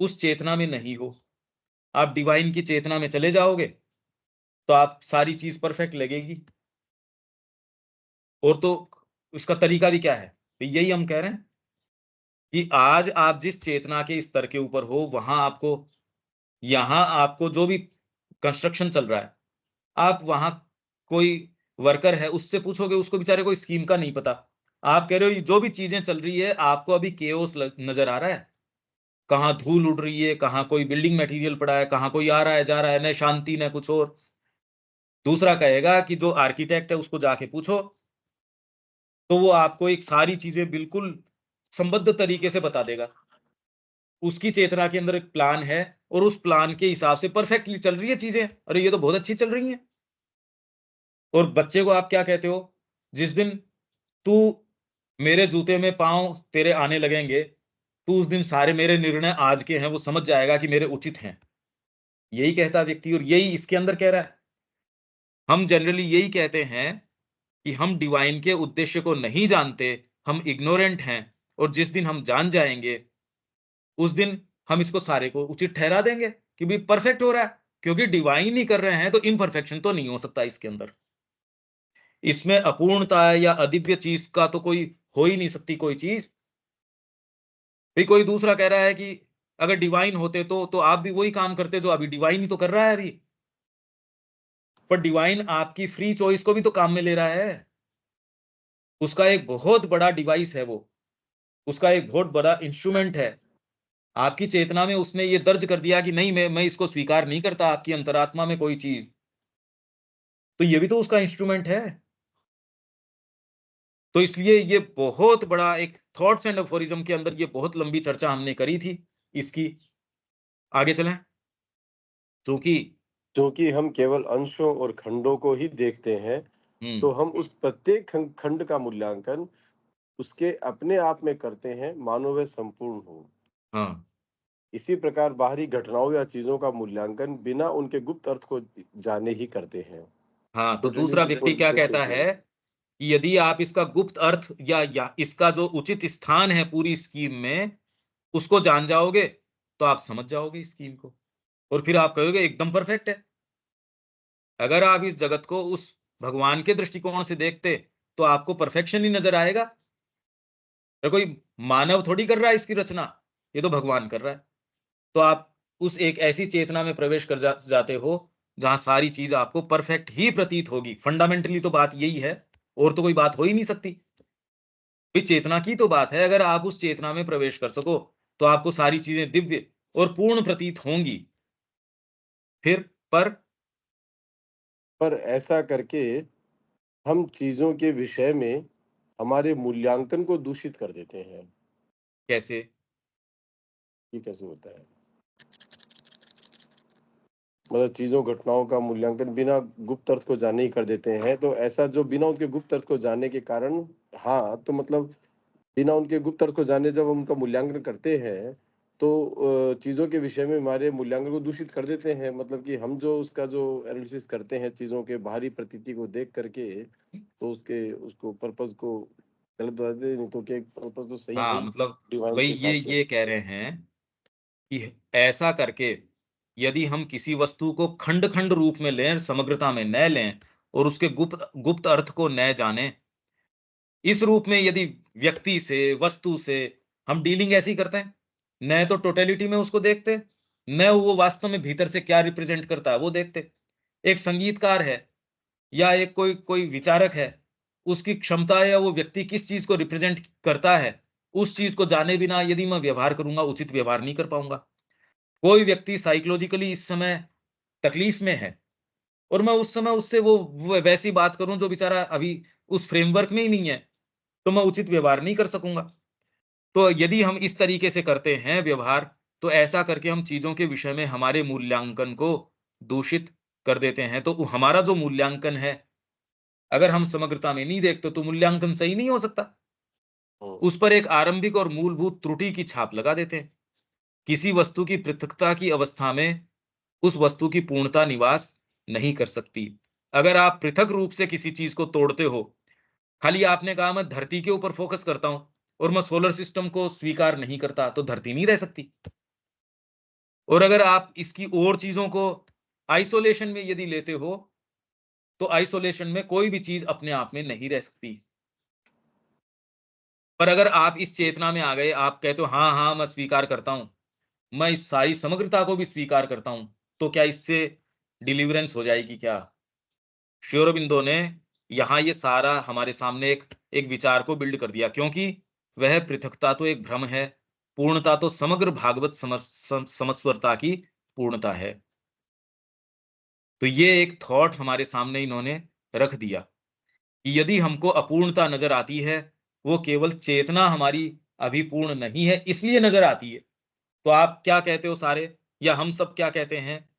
उस चेतना में नहीं हो, आप डिवाइन की चेतना में चले जाओगे, तो आप सारी चीज परफेक्ट लगेगी। और तो उसका तरीका भी क्या है, तो यही हम कह रहे हैं कि आज आप जिस चेतना के स्तर के ऊपर हो, वहां आपको, यहां आपको जो भी कंस्ट्रक्शन चल रहा है, आप वहां कोई वर्कर है उससे पूछोगे, उसको बेचारे को स्कीम का नहीं पता। आप कह रहे हो ये जो भी चीजें चल रही है, आपको अभी केओस नजर आ रहा है, कहाँ धूल उड़ रही है, कहाँ कोई बिल्डिंग मटेरियल पड़ा है, कहाँ कोई आ रहा है जा रहा है, न शांति न कुछ और। दूसरा कहेगा कि जो आर्किटेक्ट है उसको जाके पूछो, तो वो आपको एक सारी चीजें बिल्कुल संबद्ध तरीके से बता देगा। उसकी चेतना के अंदर एक प्लान है, और उस प्लान के हिसाब से परफेक्टली चल रही है चीजें। अरे ये तो बहुत अच्छी चल रही हैं। और बच्चे को आप क्या कहते हो, जिस दिन तू मेरे जूते में पाँव तेरे आने लगेंगे, तू उस दिन सारे मेरे निर्णय आज के हैं वो समझ जाएगा कि मेरे उचित हैं। यही कहता व्यक्ति, और यही इसके अंदर कह रहा है। हम जनरली यही कहते हैं कि हम डिवाइन के उद्देश्य को नहीं जानते, हम इग्नोरेंट हैं, और जिस दिन हम जान जाएंगे उस दिन हम इसको सारे को उचित ठहरा देंगे कि भी परफेक्ट हो रहा है, क्योंकि डिवाइन ही कर रहे हैं तो इम्परफेक्शन तो नहीं हो सकता इसके अंदर। इसमें अपूर्णता या अदिव्य चीज का तो कोई हो ही नहीं सकती कोई चीज। भाई कोई दूसरा कह रहा है कि अगर डिवाइन होते तो आप भी वही काम करते जो अभी डिवाइन ही तो कर रहा है अभी। पर डिवाइन आपकी फ्री चॉइस को भी तो काम में ले रहा है। उसका एक बहुत बड़ा डिवाइस है वो, उसका एक बहुत बड़ा इंस्ट्रूमेंट है। आपकी चेतना में उसने ये दर्ज कर दिया कि नहीं, मैं इसको स्वीकार नहीं करता आपकी अंतरात्मा में कोई चीज, तो ये भी तो उसका इंस्ट्रूमेंट है। तो इसलिए ये बहुत बड़ा एक थॉट्स एंड अफोरिज्म के अंदर ये बहुत लंबी चर्चा हमने करी थी इसकी। आगे चलें। क्योंकि क्योंकि हम केवल अंशों और खंडों को ही देखते हैं, तो हम उस प्रत्येक खंड का मूल्यांकन उसके अपने आप में करते हैं, मानो वह संपूर्ण हो। हाँ इसी प्रकार बाहरी घटनाओं या चीजों का मूल्यांकन बिना उनके गुप्त अर्थ को जाने ही करते हैं। हाँ, तो दूसरा टोटलिटी को व्यक्ति क्या देखते कहता हुए। है कि यदि आप इसका गुप्त अर्थ या इसका जो उचित स्थान है पूरी स्कीम में उसको जान जाओगे तो आप समझ जाओगे स्कीम को, और फिर आप कहोगे एकदम परफेक्ट है। अगर आप इस जगत को उस भगवान के दृष्टिकोण से देखते तो आपको परफेक्शन ही नजर आएगा। तो कोई मानव थोड़ी कर रहा है इसकी रचना, ये तो भगवान कर रहा है। तो आप उस एक ऐसी चेतना में प्रवेश कर जाते हो जहां सारी चीज आपको परफेक्ट ही प्रतीत होगी। फंडामेंटली तो बात यही है, और तो कोई बात हो ही नहीं सकती। ये चेतना की तो बात है। अगर आप उस चेतना में प्रवेश कर सको तो आपको सारी चीजें दिव्य और पूर्ण प्रतीत होंगी। फिर पर ऐसा करके हम चीजों के विषय में हमारे मूल्यांकन को दूषित कर देते हैं। कैसे? ये कैसे होता है? मतलब चीजों घटनाओं का मूल्यांकन बिना गुप्त अर्थ को जाने ही कर देते हैं, तो ऐसा जो बिना उनके गुप्त अर्थ को जाने के कारण, हाँ, तो मतलब बिना उनके गुप्त अर्थ को जाने जब हम उनका मूल्यांकन करते हैं तो चीजों के विषय में हमारे मूल्यांकन को दूषित कर देते हैं। मतलब कि हम जो उसका जो एनालिसिस करते हैं चीजों के बाहरी प्रतीति को देख करके, तो उसको पर्पस को गलत बता देते हैं, नहीं तो क्या पर्पस तो सही है हाँ, ही मतलब डिवाइन वही के हिसाब से। ये कह रहे हैं कि ऐसा करके यदि हम किसी वस्तु को खंड खंड रूप में लें, समग्रता में न लें, और उसके गुप्त गुप्त अर्थ को न जाने, इस रूप में यदि व्यक्ति से वस्तु से हम डीलिंग ऐसी करते हैं, न तो टोटलिटी में उसको देखते, न वो वास्तव में भीतर से क्या रिप्रेजेंट करता है वो देखते। एक संगीतकार है या एक कोई कोई विचारक है, उसकी क्षमता या वो व्यक्ति किस चीज को रिप्रेजेंट करता है, उस चीज को जाने बिना यदि मैं व्यवहार करूंगा, उचित व्यवहार नहीं कर पाऊंगा। कोई व्यक्ति साइकोलॉजिकली इस समय तकलीफ में है और मैं उस समय उससे वो वैसी बात करूं जो बेचारा अभी उस फ्रेमवर्क में ही नहीं है, तो मैं उचित व्यवहार नहीं कर सकूंगा। तो यदि हम इस तरीके से करते हैं व्यवहार, तो ऐसा करके हम चीजों के विषय में हमारे मूल्यांकन को दूषित कर देते हैं। तो हमारा जो मूल्यांकन है, अगर हम समग्रता में नहीं देखते तो मूल्यांकन सही नहीं हो सकता। उस पर एक आरंभिक और मूलभूत त्रुटि की छाप लगा देते हैं। किसी वस्तु की पृथकता की अवस्था में उस वस्तु की पूर्णता निवास नहीं कर सकती। अगर आप पृथक रूप से किसी चीज को तोड़ते हो, खाली आपने कहा मैं धरती के ऊपर फोकस करता हूं और मैं सोलर सिस्टम को स्वीकार नहीं करता, तो धरती नहीं रह सकती। और अगर आप इसकी और चीजों को आइसोलेशन में यदि लेते हो, तो आइसोलेशन में कोई भी चीज अपने आप में नहीं रह सकती। पर अगर आप इस चेतना में आ गए, आप कहते हो हाँ हाँ मैं स्वीकार करता हूं, मैं इस सारी समग्रता को भी स्वीकार करता हूं, तो क्या इससे डिलीवरेंस हो जाएगी क्या? श्री अरबिंदो ने यहाँ ये सारा हमारे सामने एक विचार को बिल्ड कर दिया, क्योंकि वह पृथकता तो एक भ्रम है, पूर्णता तो समग्र भागवत समस्वरता की पूर्णता है। तो ये एक थॉट हमारे सामने इन्होंने रख दिया कि यदि हमको अपूर्णता नजर आती है, वो केवल चेतना हमारी अभी पूर्ण नहीं है इसलिए नजर आती है। तो आप क्या कहते हो सारे, या हम सब क्या कहते हैं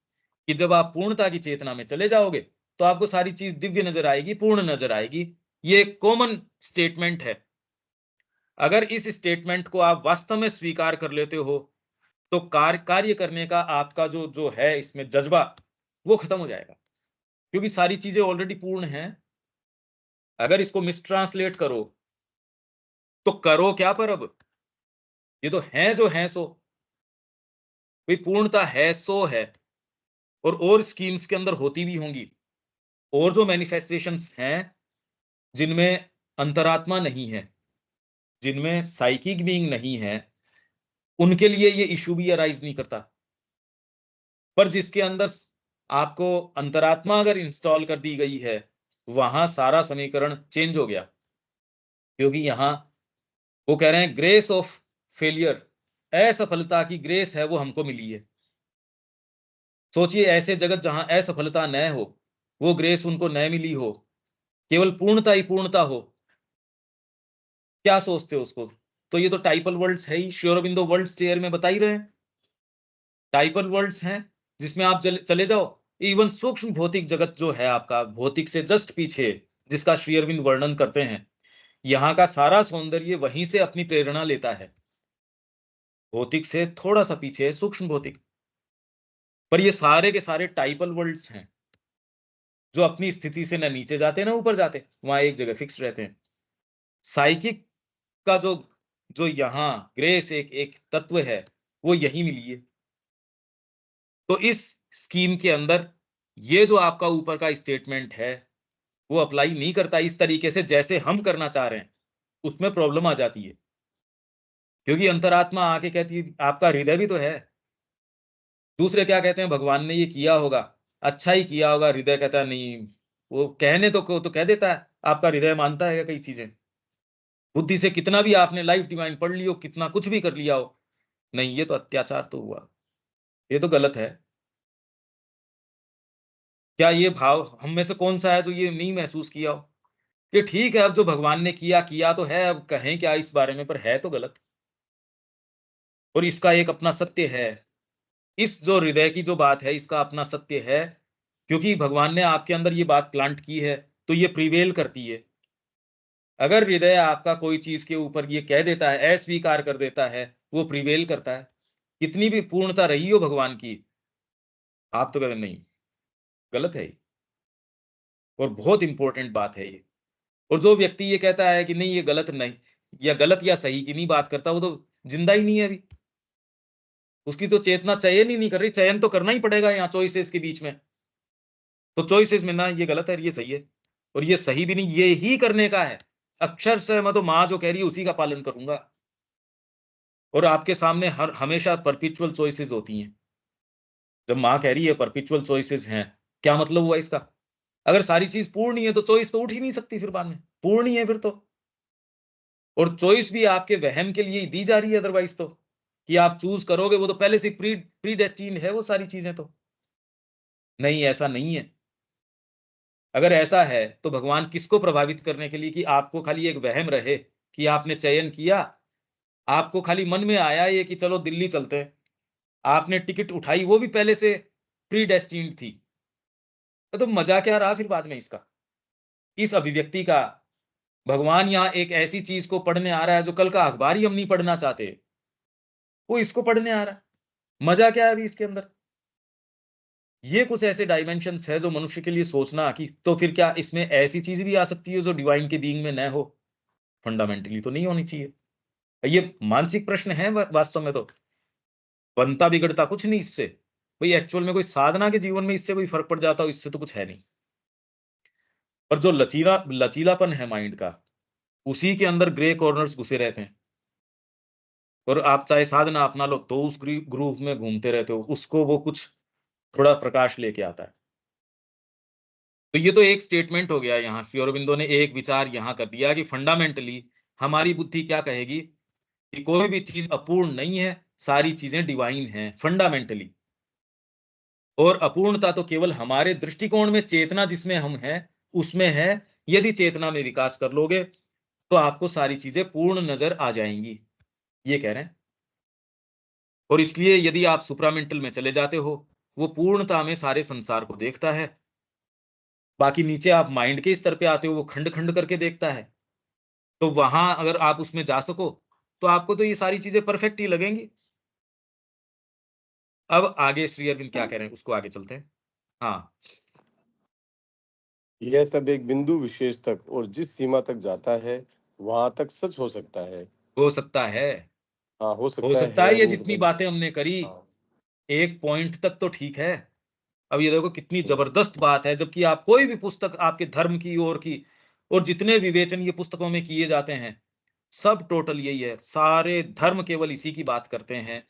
कि जब आप पूर्णता की चेतना में चले जाओगे तो आपको सारी चीज दिव्य नजर आएगी, पूर्ण नजर आएगी। ये एक कॉमन स्टेटमेंट है। अगर इस स्टेटमेंट को आप वास्तव में स्वीकार कर लेते हो तो कार्य करने का आपका जो जो है इसमें जज्बा, वो खत्म हो जाएगा। क्योंकि सारी चीजें ऑलरेडी पूर्ण हैं। अगर इसको मिसट्रांसलेट करो तो करो क्या पर अब, ये तो है जो है सो, भाई पूर्णता है सो है, और स्कीम्स के अंदर होती भी होंगी, और जो मैनिफेस्टेशंस हैं जिनमें अंतरात्मा नहीं है, जिनमें साइकिक बीइंग नहीं है, उनके लिए ये इशू भी अराइज नहीं करता। पर जिसके अंदर आपको अंतरात्मा अगर इंस्टॉल कर दी गई है, वहां सारा समीकरण चेंज हो गया, क्योंकि यहां वो कह रहे हैं ग्रेस ऑफ फेलियर, असफलता की ग्रेस है वो हमको मिली है। सोचिए ऐसे जगत जहां असफलता न हो, वो ग्रेस उनको न मिली हो, केवल पूर्णता ही पूर्णता हो, क्या सोचते हो उसको? तो ये तो टाइपल वर्ल्ड्स है ही, श्री अरबिंदो वर्ल्ड स्टेयर में बता ही रहे हैं, टाइपल वर्ल्ड्स हैं जिसमें आप चले जाओ, इवन सूक्ष्म भौतिक जगत जो है आपका भौतिक से जस्ट पीछे, जिसका श्री अरविंद वर्णन करते हैं, यहाँ का सारा सौंदर्य वहीं से अपनी प्रेरणा लेता है। भौतिक से थोड़ा सा पीछे है सूक्ष्म भौतिक, पर ये सारे के सारे टाइपल वर्ल्ड्स हैं जो अपनी स्थिति से ना नीचे जाते ना ऊपर जाते, वहां एक जगह फिक्स रहते हैं। साइकिक का जो जो यहाँ ग्रेस एक एक तत्व है, वो यही मिली है। तो इस स्कीम के अंदर ये जो आपका ऊपर का स्टेटमेंट है, वो अप्लाई नहीं करता इस तरीके से जैसे हम करना चाह रहे हैं, उसमें प्रॉब्लम आ जाती है। क्योंकि अंतरात्मा आके कहती है आपका हृदय भी तो है। दूसरे क्या कहते हैं, भगवान ने ये किया होगा, अच्छा ही किया होगा, हृदय कहता है नहीं, वो कहने तो कह देता है, आपका हृदय मानता है कई चीजें। बुद्धि से कितना भी आपने लाइफ डिवाइन पढ़ लियो, कितना कुछ भी कर लिया हो, नहीं ये तो अत्याचार तो हुआ, ये तो गलत है। क्या ये भाव हम में से कौन सा है जो ये नहीं महसूस किया हो कि ठीक है, अब जो भगवान ने किया किया तो है, अब कहें क्या इस बारे में, पर है तो गलत, और इसका एक अपना सत्य है। इस जो हृदय की जो बात है, इसका अपना सत्य है, क्योंकि भगवान ने आपके अंदर ये बात प्लांट की है, तो ये प्रिवेल करती है। अगर हृदय आपका कोई चीज के ऊपर ये कह देता है, अस्वीकार कर देता है, वो प्रिवेल करता है, कितनी भी पूर्णता रही हो भगवान की, आप तो कहते नहीं, गलत है ये। और बहुत इंपॉर्टेंट बात है ये। और जो व्यक्ति ये कहता है कि नहीं ये गलत नहीं, या गलत या सही की नहीं बात करता, वो तो जिंदा ही नहीं है अभी, उसकी तो चेतना चयन ही नहीं कर रही। चयन तो करना ही पड़ेगा यहाँ चॉइसेस के बीच में, तो चॉइसेस में ना ये गलत है ये सही है, और ये सही भी नहीं, ये ही करने का है। अक्षर से मैं तो माँ जो कह रही है उसी का पालन करूंगा। और आपके सामने हर हमेशा परपिचुअल चॉइसेस होती हैं। जब माँ कह रही है परपिचुअल चॉइसेस हैं, क्या मतलब हुआ इसका? अगर सारी चीज पूर्ण ही है तो चॉइस तो उठ ही नहीं सकती, फिर बाद में पूर्ण ही है फिर तो। और चॉइस भी आपके वहम के लिए ही दी जा रही है, अदरवाइज तो कि आप चूज करोगे, वो तो पहले से प्री डेस्टिन्ड है वो सारी चीजें तो। नहीं, ऐसा नहीं है। अगर ऐसा है तो भगवान किसको प्रभावित करने के लिए, कि आपको खाली एक वहम रहे कि आपने चयन किया, आपको खाली मन में आया ये कि चलो दिल्ली चलते हैं, आपने टिकट उठाई, वो भी पहले से प्री डेस्टिन्ड थी, तो मजा क्या रहा फिर बाद में इसका, इस अभिव्यक्ति का? भगवान यहाँ एक ऐसी चीज को पढ़ने आ रहा है जो कल का अखबार ही हम नहीं पढ़ना चाहते, वो इसको पढ़ने आ रहा है। मजा क्या है अभी इसके अंदर? ये कुछ ऐसे डायमेंशंस है जो मनुष्य के लिए सोचना कि तो फिर क्या इसमें ऐसी चीज भी आ सकती है जो डिवाइन के बीइंग में न हो? फंडामेंटली तो नहीं होनी चाहिए। ये मानसिक प्रश्न है वास्तव में, तो बनता बिगड़ता कुछ नहीं इससे। भाई एक्चुअल में कोई साधना के जीवन में इससे कोई फर्क पड़ जाता हो, इससे तो कुछ है नहीं। पर जो लचीलापन है माइंड का, उसी के अंदर ग्रे कॉर्नर्स घुसे रहते हैं। और आप चाहे साधना अपना लो तो उस ग्रुप में घूमते रहते हो, उसको वो कुछ थोड़ा प्रकाश लेके आता है। तो ये तो एक स्टेटमेंट हो गया, यहाँ श्री अरबिंदो ने एक विचार यहाँ कर दिया कि फंडामेंटली हमारी बुद्धि क्या कहेगी कि कोई भी चीज अपूर्ण नहीं है, सारी चीजें डिवाइन हैं फंडामेंटली। और अपूर्णता तो केवल हमारे दृष्टिकोण में, चेतना जिसमें हम हैं उसमें है। यदि चेतना में विकास कर लोगे तो आपको सारी चीजें पूर्ण नजर आ जाएंगी, ये कह रहे हैं। और इसलिए यदि आप सुप्रामेंटल में चले जाते हो, वो पूर्णता में सारे संसार को देखता है। बाकी नीचे आप माइंड के स्तर पे आते हो, वो खंड खंड करके देखता है। तो वहां अगर आप उसमें जा सको तो आपको तो ये सारी चीजें परफेक्ट ही लगेंगी। अब आगे श्री अरविंद क्या कह रहे हैं उसको आगे चलते हैं। हाँ, यह सब एक बिंदु विशेष तक और जिस सीमा तक जाता है वहां तक सच हो सकता है। हो सकता है। हाँ, हो हो सकता सकता है है, ये वो जितनी मतलब। बातें हमने करी, हाँ। एक पॉइंट तक तो ठीक है। अब ये देखो कितनी हम्म, जबरदस्त बात है, जबकि आप कोई भी पुस्तक आपके धर्म की और जितने विवेचन ये पुस्तकों में किए जाते हैं, सब टोटल यही है। सारे धर्म केवल इसी की बात करते हैं।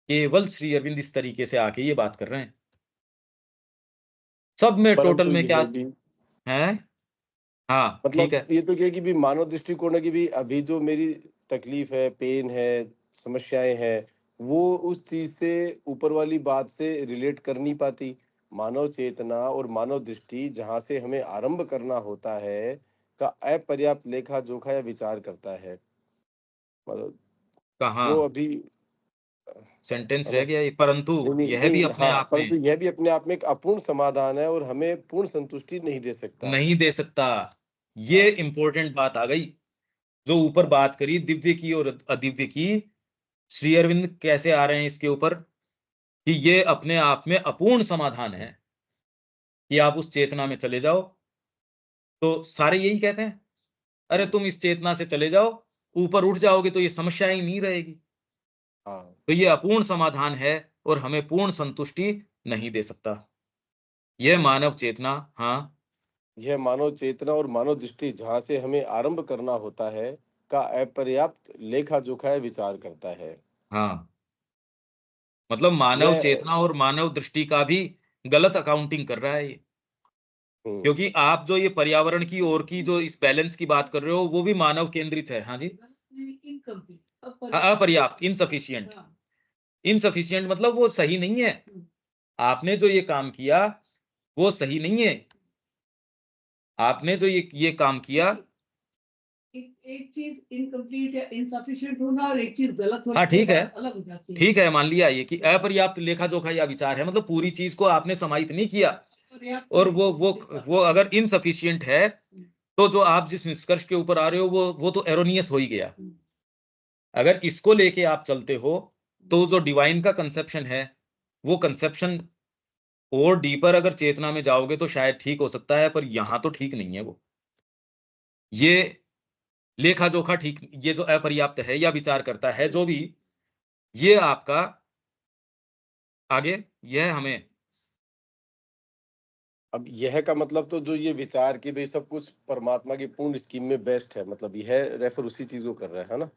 केवल श्री अरविंद इस तरीके से आके ये बात कर रहे हैं। सब में टोटल परंतु में क्या यह भी है? हाँ, ठीक मतलब है। ये तो क्या है कि भी मानव दृष्टिकोण की भी अभी जो मेरी तकलीफ है, पेन है, समस्याएं हैं, वो उस चीज से ऊपर वाली बात से रिलेट कर नहीं पाती। मानव चेतना और मानव दृष्टि जहाँ से हमें आरंभ करना होता है का अपर्याप्त लेखा जोखा या विचार करता है। मतलब जो कहाँ अभी सेंटेंस रह मतलब गया ये, परंतु नहीं नहीं यह भी नहीं, अपने हाँ, आप परंतु में यह भी अपने आप में एक अपूर्ण समाधान है और हमें पूर्ण संतुष्टि नहीं दे सकता। नहीं दे सकता। ये हाँ। इंपॉर्टेंट बात आ गई। जो ऊपर हाँ। बात करी दिव्य की और अदिव्य की, श्री अरविंद कैसे आ रहे हैं इसके ऊपर कि ये अपने आप में अपूर्ण समाधान है, कि आप उस चेतना में चले जाओ। तो सारे यही कहते हैं, अरे हम्म, तुम इस चेतना से चले जाओ, ऊपर उठ जाओगे तो ये समस्या ही नहीं रहेगी। हाँ। तो ये अपूर्ण समाधान है और हमें पूर्ण संतुष्टि नहीं दे सकता। यह मानव चेतना, हाँ। यह मानव चेतना और मानव दृष्टि जहाँ से हमें आरंभ करना होता है का अपर्याप्त लेखा जोखा विचार करता है। हाँ, मतलब मानव यह चेतना और मानव दृष्टि का भी गलत अकाउंटिंग कर रहा है ये। हम्म, क्योंकि आप जो ये पर्यावरण की ओर की जो इस बैलेंस की बात कर रहे हो, वो भी मानव केंद्रित है। हाँ जी। इनकम्प्लीट, अपर्याप्त। अपर्याप्त, इनसफिशिएंट। हाँ। इनसफिशिएंट मतलब वो सही नहीं है। आपने जो ये काम किया, वो सही नहीं है। आपने जो ये काम किया। एक चीज इनकम्प्लीट या इनसफिशिएंट होना और एक चीज गलत होना, हाँ, दो ठीक है। बात अलग हो जाती है। ठीक है, मान लिया ये कि अपर्याप्त लेखा-जोखा या विचार है, मतलब पूरी चीज़ को आपने समाहित नहीं किया। पर्याप्त और नहीं है, वो अगर इनसफिशिएंट है, तो जो आप जिस निष्कर्ष के ऊपर आ रहे हो, वो तो एरोनियस हो ही गया। अगर इसको लेके आप चलते हो, तो जो डिवाइन का कंसेप्शन है, वो कंसेप्शन और डीपर अगर चेतना में जाओगे तो शायद ठीक हो सकता है, पर यहाँ तो ठीक नहीं है वो। ये लेखा-जोखा ठीक, ये जो अपर्याप्त है या विचार करता है, जो भी, ये आपका आगे यह हमें अब यह का मतलब तो जो ये विचार की भाई सब कुछ परमात्मा की पूर्ण स्कीम में बेस्ट है, मतलब यह रेफर उसी चीज को कर रहा है ना।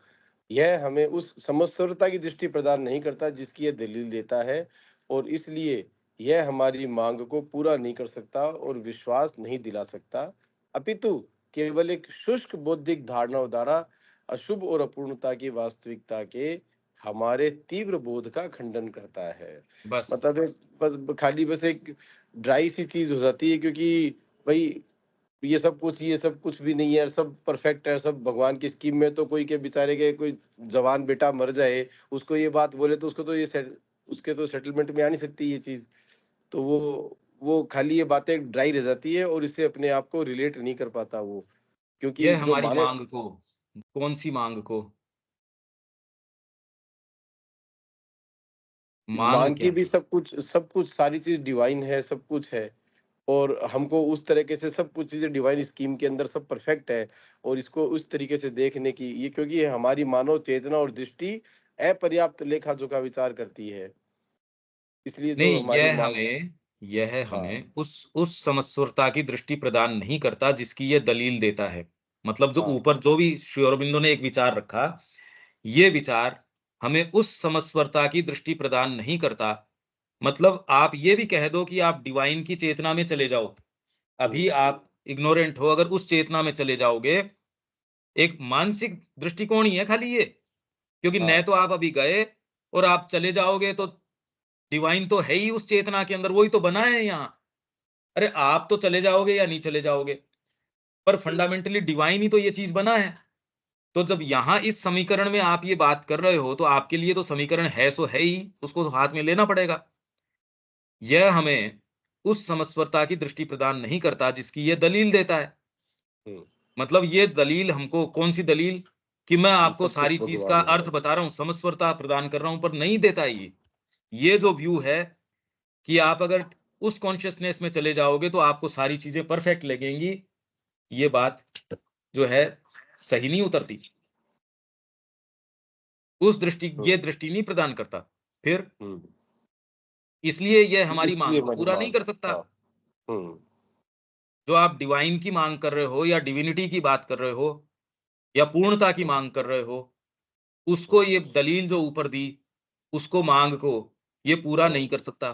यह हमें उस समस्वरता की दृष्टि प्रदान नहीं करता जिसकी यह दलील देता है, और इसलिए यह हमारी मांग को पूरा नहीं कर सकता और विश्वास नहीं दिला सकता, अपितु केवल एक शुष्क बौद्धिक धारणाओं द्वारा अशुभ और अपूर्णता की वास्तविकता के हमारे तीव्र बोध का खंडन करता है। बस मतलब खाली बस एक ड्राई सी चीज हो जाती है, क्योंकि भाई ये सब कुछ भी नहीं है, सब परफेक्ट है, सब भगवान की स्कीम में। तो कोई के बेचारे के कोई जवान बेटा मर जाए, उसको ये बात बोले तो उसको तो उसके तो सेटलमेंट में आ नहीं सकती ये चीज। तो वो खाली ये बातें ड्राई रह जाती है और इससे अपने आप को रिलेट नहीं कर पाता वो, क्योंकि यह जो हमारी मानव माँग को, कौन-सी माँग को? माँग मांग की क्या भी है? सब कुछ सारी चीज डिवाइन है, सब कुछ है, और हमको उस तरीके से सब कुछ चीजें डिवाइन स्कीम के अंदर सब परफेक्ट है, और इसको उस तरीके से देखने की ये, क्योंकि ये हमारी मानव चेतना और दृष्टि अपर्याप्त लेखा जोखा विचार करती है, इसलिए जो नहीं, हमारी मांग। यह हाँ। हमें उस समस्वरता की दृष्टि प्रदान नहीं करता जिसकी ये दलील देता है। मतलब जो हाँ। ऊपर जो भी श्री अरबिंदो ने एक विचार रखा, ये विचार हमें उस समस्वरता की दृष्टि प्रदान नहीं करता। मतलब आप ये भी कह दो कि आप डिवाइन की चेतना में चले जाओ। हम्म, अभी आप इग्नोरेंट हो, अगर उस चेतना में चले जाओगे, एक मानसिक दृष्टिकोण ही है खाली ये। क्योंकि न हाँ। तो आप अभी गए और आप चले जाओगे तो डिवाइन तो है ही उस चेतना के अंदर, वही तो बना है यहाँ। अरे आप तो चले जाओगे या नहीं चले जाओगे, पर फंडामेंटली डिवाइन ही तो ये चीज़ बना है। तो जब यहाँ इस समीकरण में आप ये बात कर रहे हो, तो आपके लिए तो समीकरण है सो है ही, उसको तो हाथ में लेना पड़ेगा। यह हमें उस समस्वरता की दृष्टि प्रदान नहीं करता जिसकी ये दलील देता है। हम्म, मतलब ये दलील हमको कौन-सी दलील? कि मैं कि आपको सब कुछ सारी चीज़ का भगवान है। अर्थ बता रहा हूँ, समस्वरता प्रदान कर रहा हूँ, पर नहीं देता ये। ये जो व्यू है कि आप अगर उस कॉन्शियसनेस में चले जाओगे तो आपको सारी चीजें परफेक्ट लगेंगी। ये बात जो है सही नहीं उतरती, उस दृष्टि ये दृष्टि नहीं प्रदान करता। फिर इसलिए यह हमारी मांग इसलिए को हमारी पूरा नहीं मांग, कर सकता। हाँ। जो आप डिवाइन की मांग कर रहे हो या डिविनिटी की बात कर रहे हो या पूर्णता की मांग कर रहे हो, उसको ये दलील जो ऊपर दी, उसको मांग को ये पूरा नहीं कर सकता।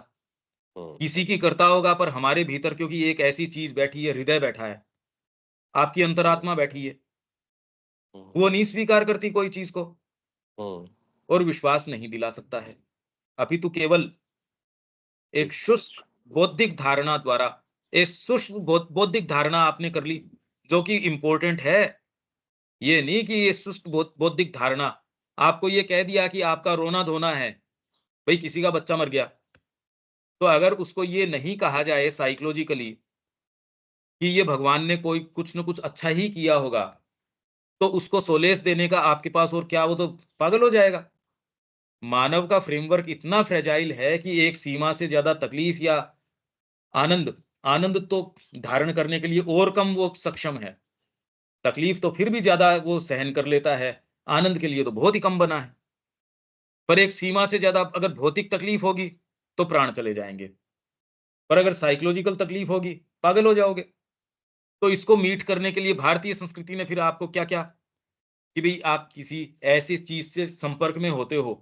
किसी की करता होगा, पर हमारे भीतर क्योंकि एक ऐसी चीज बैठी है, हृदय बैठा है, आपकी अंतरात्मा बैठी है, वो नहीं स्वीकार करती कोई चीज को और विश्वास नहीं दिला सकता है। अपितु केवल एक शुष्क बौद्धिक धारणा द्वारा, एक शुष्क बौद्धिक धारणा आपने कर ली, जो कि इंपॉर्टेंट है। ये नहीं कि ये शुष्क बौद्धिक धारणा आपको ये कह दिया कि आपका रोना धोना है, भाई किसी का बच्चा मर गया, तो अगर उसको ये नहीं कहा जाए साइकोलॉजिकली कि ये भगवान ने कोई कुछ न कुछ अच्छा ही किया होगा, तो उसको सोलेस देने का आपके पास और क्या, वो तो पागल हो जाएगा। मानव का फ्रेमवर्क इतना फ्रेजाइल है कि एक सीमा से ज्यादा तकलीफ या आनंद, आनंद तो धारण करने के लिए और कम वो सक्षम है। तकलीफ तो फिर भी ज्यादा वो सहन कर लेता है, आनंद के लिए तो बहुत ही कम बना है। पर एक सीमा से ज्यादा अगर भौतिक तकलीफ होगी तो प्राण चले जाएंगे, पर अगर साइकोलॉजिकल तकलीफ होगी पागल हो जाओगे। तो इसको मीट करने के लिए भारतीय संस्कृति ने फिर आपको क्या क्या कि भाई आप किसी ऐसी चीज से संपर्क में होते हो,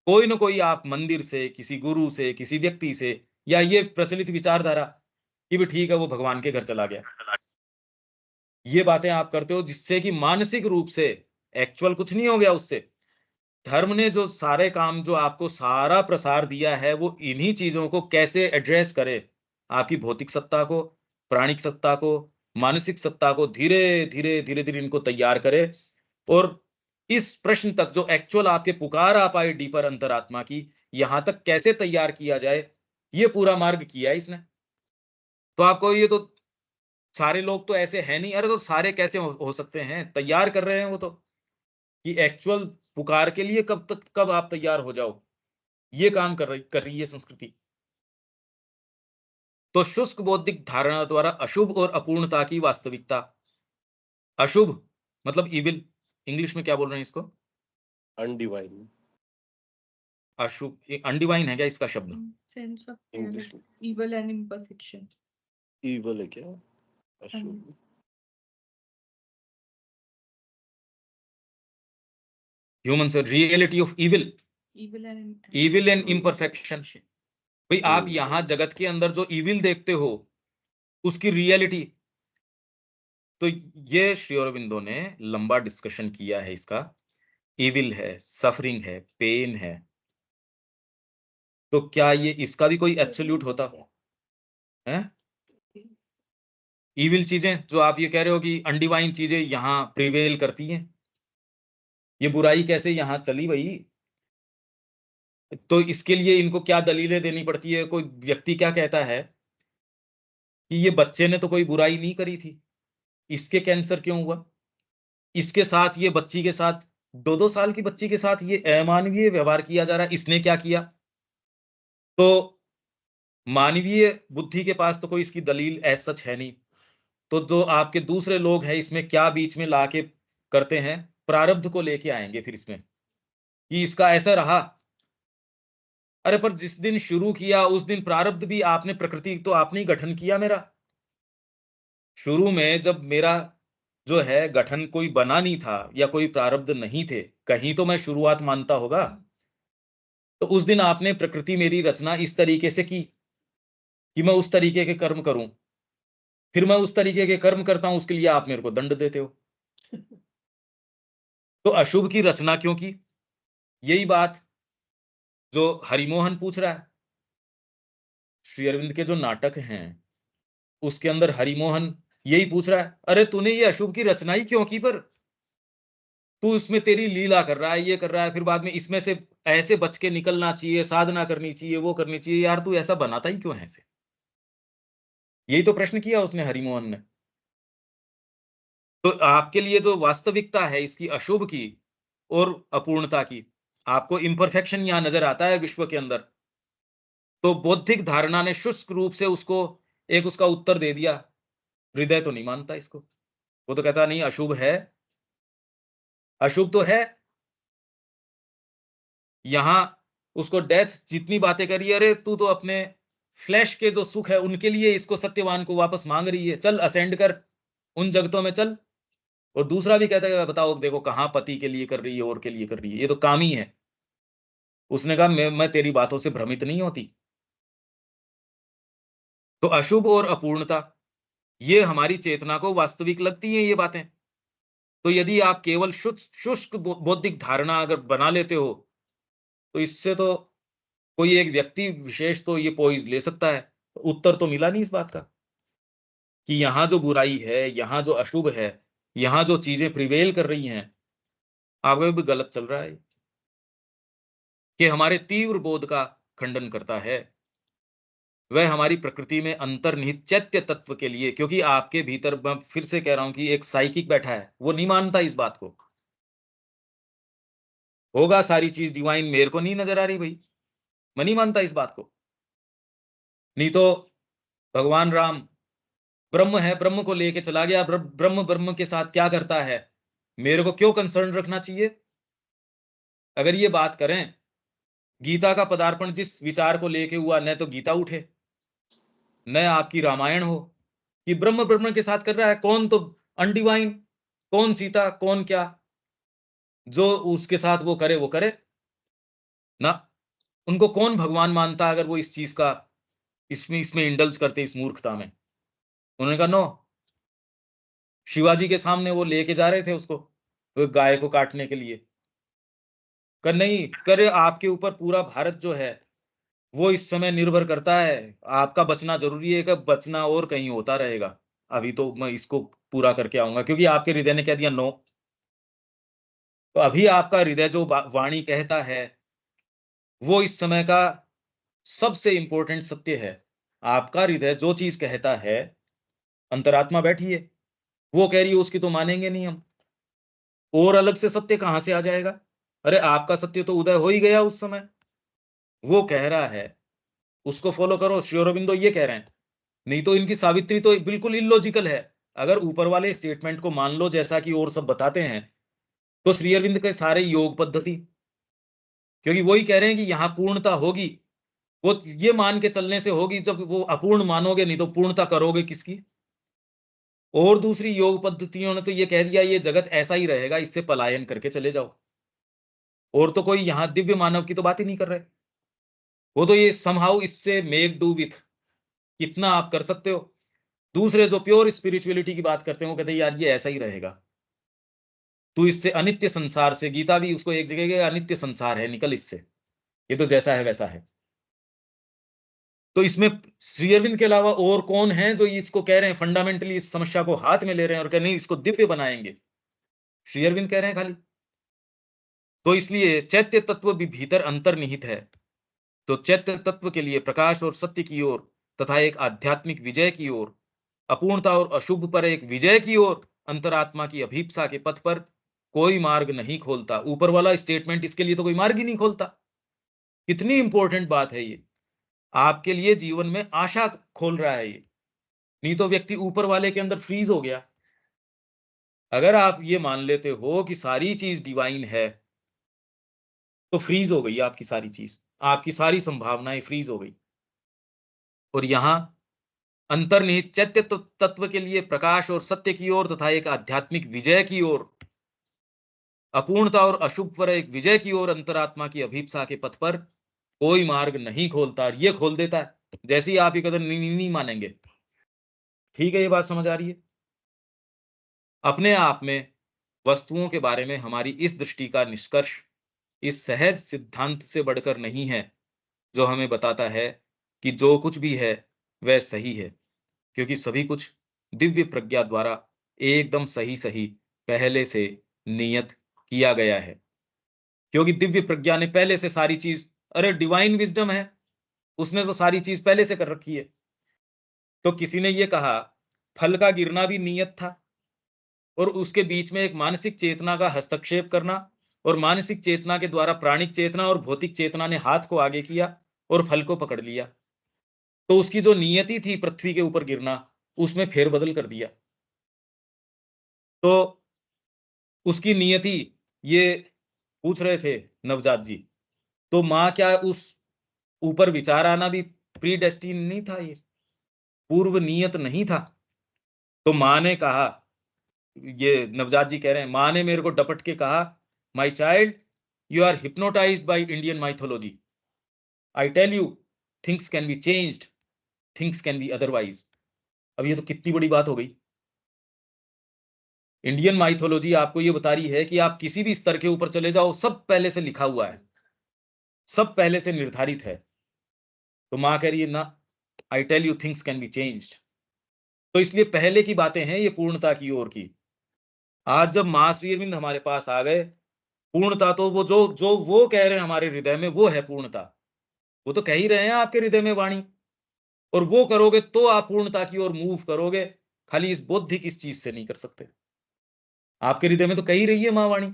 कोई ना कोई आप मंदिर से, किसी गुरु से, किसी व्यक्ति से, या ये प्रचलित विचारधारा कि भी ठीक है वो भगवान के घर चला गया, ये बातें आप करते हो जिससे कि मानसिक रूप से एक्चुअल कुछ नहीं हो गया उससे। धर्म ने जो सारे काम, जो आपको सारा प्रसार दिया है, वो इन्हीं चीजों को कैसे एड्रेस करे, आपकी भौतिक सत्ता को, प्राणिक सत्ता को, मानसिक सत्ता को धीरे धीरे धीरे धीरे इनको तैयार करे। और इस प्रश्न तक जो एक्चुअल आपके पुकार आ पाए डीपर अंतरात्मा की, यहां तक कैसे तैयार किया जाए, ये पूरा मार्ग किया है इसने। तो आपको ये तो सारे लोग तो ऐसे हैं नहीं, अरे तो सारे कैसे हो सकते हैं, तैयार कर रहे हैं वो तो, कि एक्चुअल पुकार के लिए कब आप तैयार हो जाओ, ये काम कर रही है संस्कृति। तो शुष्क बौद्धिक धारणा द्वारा अशुभ और अपूर्णता की वास्तविकता, अशुभ मतलब इविल, इंग्लिश में क्या बोल रहे हैं इसको, अनडिवाइन, अशुभ अनडिवाइन है क्या इसका शब्द? सेंस ऑफ इंग्लिश में evil and imperfection. ईवल है क्या, अशुभ? ह्यूमन से reality of evil, Evil and imperfection. भाई आप यहां जगत के अंदर जो इविल देखते हो उसकी रियलिटी, तो ये श्री अरविंदो ने लंबा डिस्कशन किया है इसका। इविल है, सफरिंग है, पेन है, तो क्या ये इसका भी कोई एब्सोल्यूट होता है? इविल चीजें जो आप ये कह रहे हो कि अनडिवाइन चीजें यहां प्रिवेल करती हैं, ये बुराई कैसे यहां चली भाई? तो इसके लिए इनको क्या दलीलें देनी पड़ती है? कोई व्यक्ति क्या कहता है कि ये बच्चे ने तो कोई बुराई नहीं करी थी, इसके कैंसर क्यों हुआ? इसके साथ, ये बच्ची के साथ, 2-2 साल की बच्ची के साथ ये अमानवीय व्यवहार किया जा रहा है, इसने क्या किया? तो मानवीय बुद्धि के पास तो कोई इसकी दलील ऐसा सच है नहीं। तो जो आपके दूसरे लोग हैं इसमें क्या बीच में लाके करते हैं, प्रारब्ध को लेके आएंगे फिर इसमें कि इसका ऐसा रहा। अरे पर जिस दिन शुरू किया उस दिन प्रारब्ध भी आपने, प्रकृति तो आपने ही गठन किया मेरा। शुरू में जब मेरा जो है गठन कोई बना नहीं था या कोई प्रारब्ध नहीं थे, कहीं तो मैं शुरुआत मानता होगा। तो उस दिन आपने प्रकृति मेरी रचना इस तरीके से की कि मैं उस तरीके के कर्म करूं, फिर मैं उस तरीके के कर्म करता हूं, उसके लिए आप मेरे को दंड देते हो। तो अशुभ की रचना क्यों की? यही बात जो हरिमोहन पूछ रहा है। श्री अरविंद के जो नाटक हैं उसके अंदर हरिमोहन यही पूछ रहा है, अरे तूने ये अशुभ की रचना ही क्यों की? पर तू इसमें तेरी लीला कर रहा है, ये कर रहा है, फिर बाद में इसमें से ऐसे बच के निकलना चाहिए, साधना करनी चाहिए, वो करनी चाहिए, यार तू ऐसा बनाता ही क्यों है ऐसे? यही तो प्रश्न किया उसने, हरिमोहन ने। तो आपके लिए जो वास्तविकता है इसकी अशुभ की और अपूर्णता की, आपको इम्परफेक्शन यहां नजर आता है विश्व के अंदर, तो बौद्धिक धारणा ने शुष्क रूप से उसको एक उसका उत्तर दे दिया। हृदय तो नहीं मानता इसको, वो तो कहता नहीं अशुभ है, अशुभ तो है। यहां उसको डेथ जितनी बातें करी, अरे तू तो अपने फ्लैश के जो सुख है उनके लिए इसको सत्यवान को वापस मांग रही है, चल असेंड कर उन जगतों में चल। और दूसरा भी कहता है बताओ देखो कहां पति के लिए कर रही है और के लिए कर रही है, ये तो कामी है। उसने कहा मैं तेरी बातों से भ्रमित नहीं होती। तो अशुभ और अपूर्णता ये हमारी चेतना को वास्तविक लगती है ये बातें। तो यदि आप केवल शुष्क बौद्धिक धारणा अगर बना लेते हो तो इससे तो कोई एक व्यक्ति विशेष तो ये पोइज ले सकता है। उत्तर तो मिला नहीं इस बात का कि यहाँ जो बुराई है, यहाँ जो अशुभ है, यहाँ जो चीजें प्रिवेल कर रही हैं, आगे भी गलत चल रहा है, कि हमारे तीव्र बोध का खंडन करता है। वह हमारी प्रकृति में अंतर्निहित चैत्य तत्व के लिए, क्योंकि आपके भीतर, मैं फिर से कह रहा हूं कि एक साइकिक बैठा है, वो नहीं मानता इस बात को। होगा सारी चीज डिवाइन, मेरे को नहीं नजर आ रही भाई, मैं नहीं मानता इस बात को। नहीं तो भगवान राम ब्रह्म है, ब्रह्म को लेके चला गया, ब्रह्म ब्रह्म के साथ क्या करता है, मेरे को क्यों कंसर्न रखना चाहिए। अगर ये बात करें, गीता का पदार्पण जिस विचार को लेके हुआ, न तो गीता उठे न आपकी रामायण हो, कि ब्रह्म ब्रह्म के साथ कर रहा है, कौन तो अनडिवाइन, कौन सीता, कौन क्या, जो उसके साथ वो करे ना। उनको कौन भगवान मानता अगर वो इस चीज का इसमें इसमें इंडल्ज करते, इस मूर्खता में। उन्होंने कहा नो। शिवाजी के सामने वो लेके जा रहे थे उसको, वो गाय को काटने के लिए, कर नहीं करे, आपके ऊपर पूरा भारत जो है वो इस समय निर्भर करता है, आपका बचना जरूरी है, कि बचना और कहीं होता रहेगा। अभी तो मैं इसको पूरा करके आऊंगा, क्योंकि आपके हृदय ने कह दिया नो। तो अभी आपका हृदय जो वाणी कहता है वो इस समय का सबसे इंपॉर्टेंट सत्य है। आपका हृदय जो चीज कहता है, अंतरात्मा बैठी है, वो कह रही है उसकी तो मानेंगे नहीं हम, और अलग से सत्य कहां से आ जाएगा। अरे आपका सत्य तो उदय हो ही गया उस समय, वो कह रहा है उसको फॉलो करो। श्री अरबिंदो ये कह रहे हैं, नहीं तो इनकी सावित्री तो बिल्कुल इलॉजिकल है। अगर ऊपर वाले स्टेटमेंट को मान लो जैसा कि और सब बताते हैं, तो श्री अरविंद के सारे योग पद्धति, क्योंकि वही कह रहे हैं कि यहां पूर्णता होगी, वो ये मान के चलने से होगी, जब वो अपूर्ण मानोगे नहीं तो पूर्णता करोगे किसकी। और दूसरी योग पद्धतियों ने तो ये कह दिया ये जगत ऐसा ही रहेगा, इससे पलायन करके चले जाओ। और तो कोई यहां दिव्य मानव की तो बात ही नहीं कर रहे। वो तो ये समहाउ इससे मेक डू विथ, कितना आप कर सकते हो। दूसरे जो प्योर स्पिरिचुअलिटी की बात करते हैं वो कहते हैं यार ये ऐसा ही रहेगा, तू इससे अनित्य संसार से, गीता भी उसको एक जगह के अनित्य संसार है, निकल इससे, ये तो जैसा है वैसा है। तो इसमें श्री अरविंद के अलावा और कौन है जो इसको कह रहे हैं, फंडामेंटली इस समस्या को हाथ में ले रहे हैं और कह रहे हैं इसको दिव्य बनाएंगे। श्री अरविंद कह रहे हैं खाली। तो इसलिए चैत्य तत्व भी भीतर अंतर्निहित है। तो चैत्य तत्व के लिए प्रकाश और सत्य की ओर तथा एक आध्यात्मिक विजय की ओर, अपूर्णता और अशुभ पर एक विजय की ओर, अंतरात्मा की अभीप्सा के पथ पर कोई मार्ग नहीं खोलता। ऊपर वाला स्टेटमेंट इसके लिए तो कोई मार्ग ही नहीं खोलता। कितनी इंपॉर्टेंट बात है ये, आपके लिए जीवन में आशा खोल रहा है ये। नहीं तो व्यक्ति ऊपर वाले के अंदर फ्रीज हो गया। अगर आप ये मान लेते हो कि सारी चीज डिवाइन है, तो फ्रीज हो गई आपकी सारी चीज, आपकी सारी संभावनाएं फ्रीज हो गई। और यहां अंतर्निहित चैत्य तत्व के लिए प्रकाश और सत्य की ओर तथा एक आध्यात्मिक विजय की ओर, अपूर्णता और अशुभ पर एक विजय की ओर, अंतरात्मा की अभीप्सा के पथ पर कोई मार्ग नहीं खोलता। ये खोल देता है जैसे ही आप ये कदर नहीं मानेंगे। ठीक है, ये बात समझ आ रही है। अपने आप में वस्तुओं के बारे में हमारी इस दृष्टि का निष्कर्ष इस सहज सिद्धांत से बढ़कर नहीं है, जो हमें बताता है कि जो कुछ भी है वह सही है, क्योंकि सभी कुछ दिव्य प्रज्ञा द्वारा एकदम सही सही पहले से नियत किया गया है। क्योंकि दिव्य प्रज्ञा ने पहले से सारी चीज, अरे डिवाइन विजडम है, उसने तो सारी चीज पहले से कर रखी है। तो किसी ने ये कहा फल का गिरना भी नियत था, और उसके बीच में एक मानसिक चेतना का हस्तक्षेप करना, और मानसिक चेतना के द्वारा प्राणिक चेतना और भौतिक चेतना ने हाथ को आगे किया, और फल को पकड़ लिया, तो उसकी जो नियति थी पृथ्वी के ऊपर गिरना, उसमें फेरबदल कर दिया। तो उसकी नियति, ये पूछ रहे थे नवजात जी, तो माँ क्या उस ऊपर विचार आना भी प्रीडेस्टिन नहीं था, ये पूर्व नियत नहीं था? तो माँ ने कहा, ये नवजात जी कह रहे हैं, माँ ने मेरे को डपट के कहा, my child, you are hypnotised by Indian mythology. I tell you, things can be changed, things can be otherwise. अब ये तो कितनी बड़ी बात हो गई। इंडियन माइथोलॉजी आपको ये बता रही है कि आप किसी भी स्तर के ऊपर चले जाओ, सब पहले से लिखा हुआ है, सब पहले से निर्धारित है। तो माँ कह रही है ना, I tell you things can be changed. तो इसलिए पहले की बातें हैं ये पूर्णता की ओर की। आज जब माँ श्री अरविंद हमारे पास आ गए, पूर्णता तो वो जो जो वो कह रहे हैं हमारे हृदय में, वो है पूर्णता। वो तो कह ही रहे हैं आपके हृदय में वाणी, और वो करोगे तो आप पूर्णता की ओर मूव करोगे। खाली इस बौद्धिक इस चीज से नहीं कर सकते। आपके हृदय में तो कह ही रही है माँ वाणी,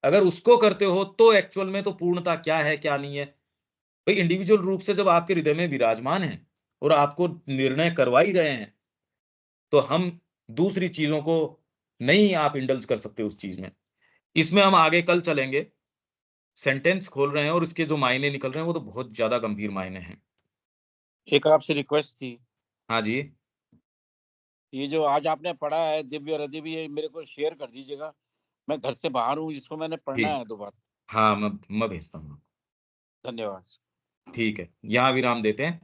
अगर उसको करते हो तो एक्चुअल में तो पूर्णता क्या है क्या नहीं है। भाई इंडिविजुअल रूप से जब आपके हृदय में विराजमान है और आपको निर्णय करवा ही रहे हैं, तो हम दूसरी चीजों को नहीं आप इंडल्ज कर सकते उस चीज में। इसमें हम आगे कल चलेंगे। सेंटेंस खोल रहे हैं और इसके जो मायने निकल रहे हैं वो तो बहुत ज्यादा गंभीर मायने हैं। एक आपसे रिक्वेस्ट थी, हाँ जी, ये जो आज आपने पढ़ा है दिव्य और अदिव्य, ये मेरे को शेयर कर दीजिएगा। मैं घर से बाहर हूँ, इसको मैंने पढ़ना ठीक। है दोबारा। हाँ, मैं भेजता हूँ। धन्यवाद। ठीक है, यहाँ विराम देते हैं,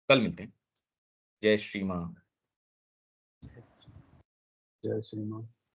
कल मिलते हैं। जय श्री माँ। जय श्री राम।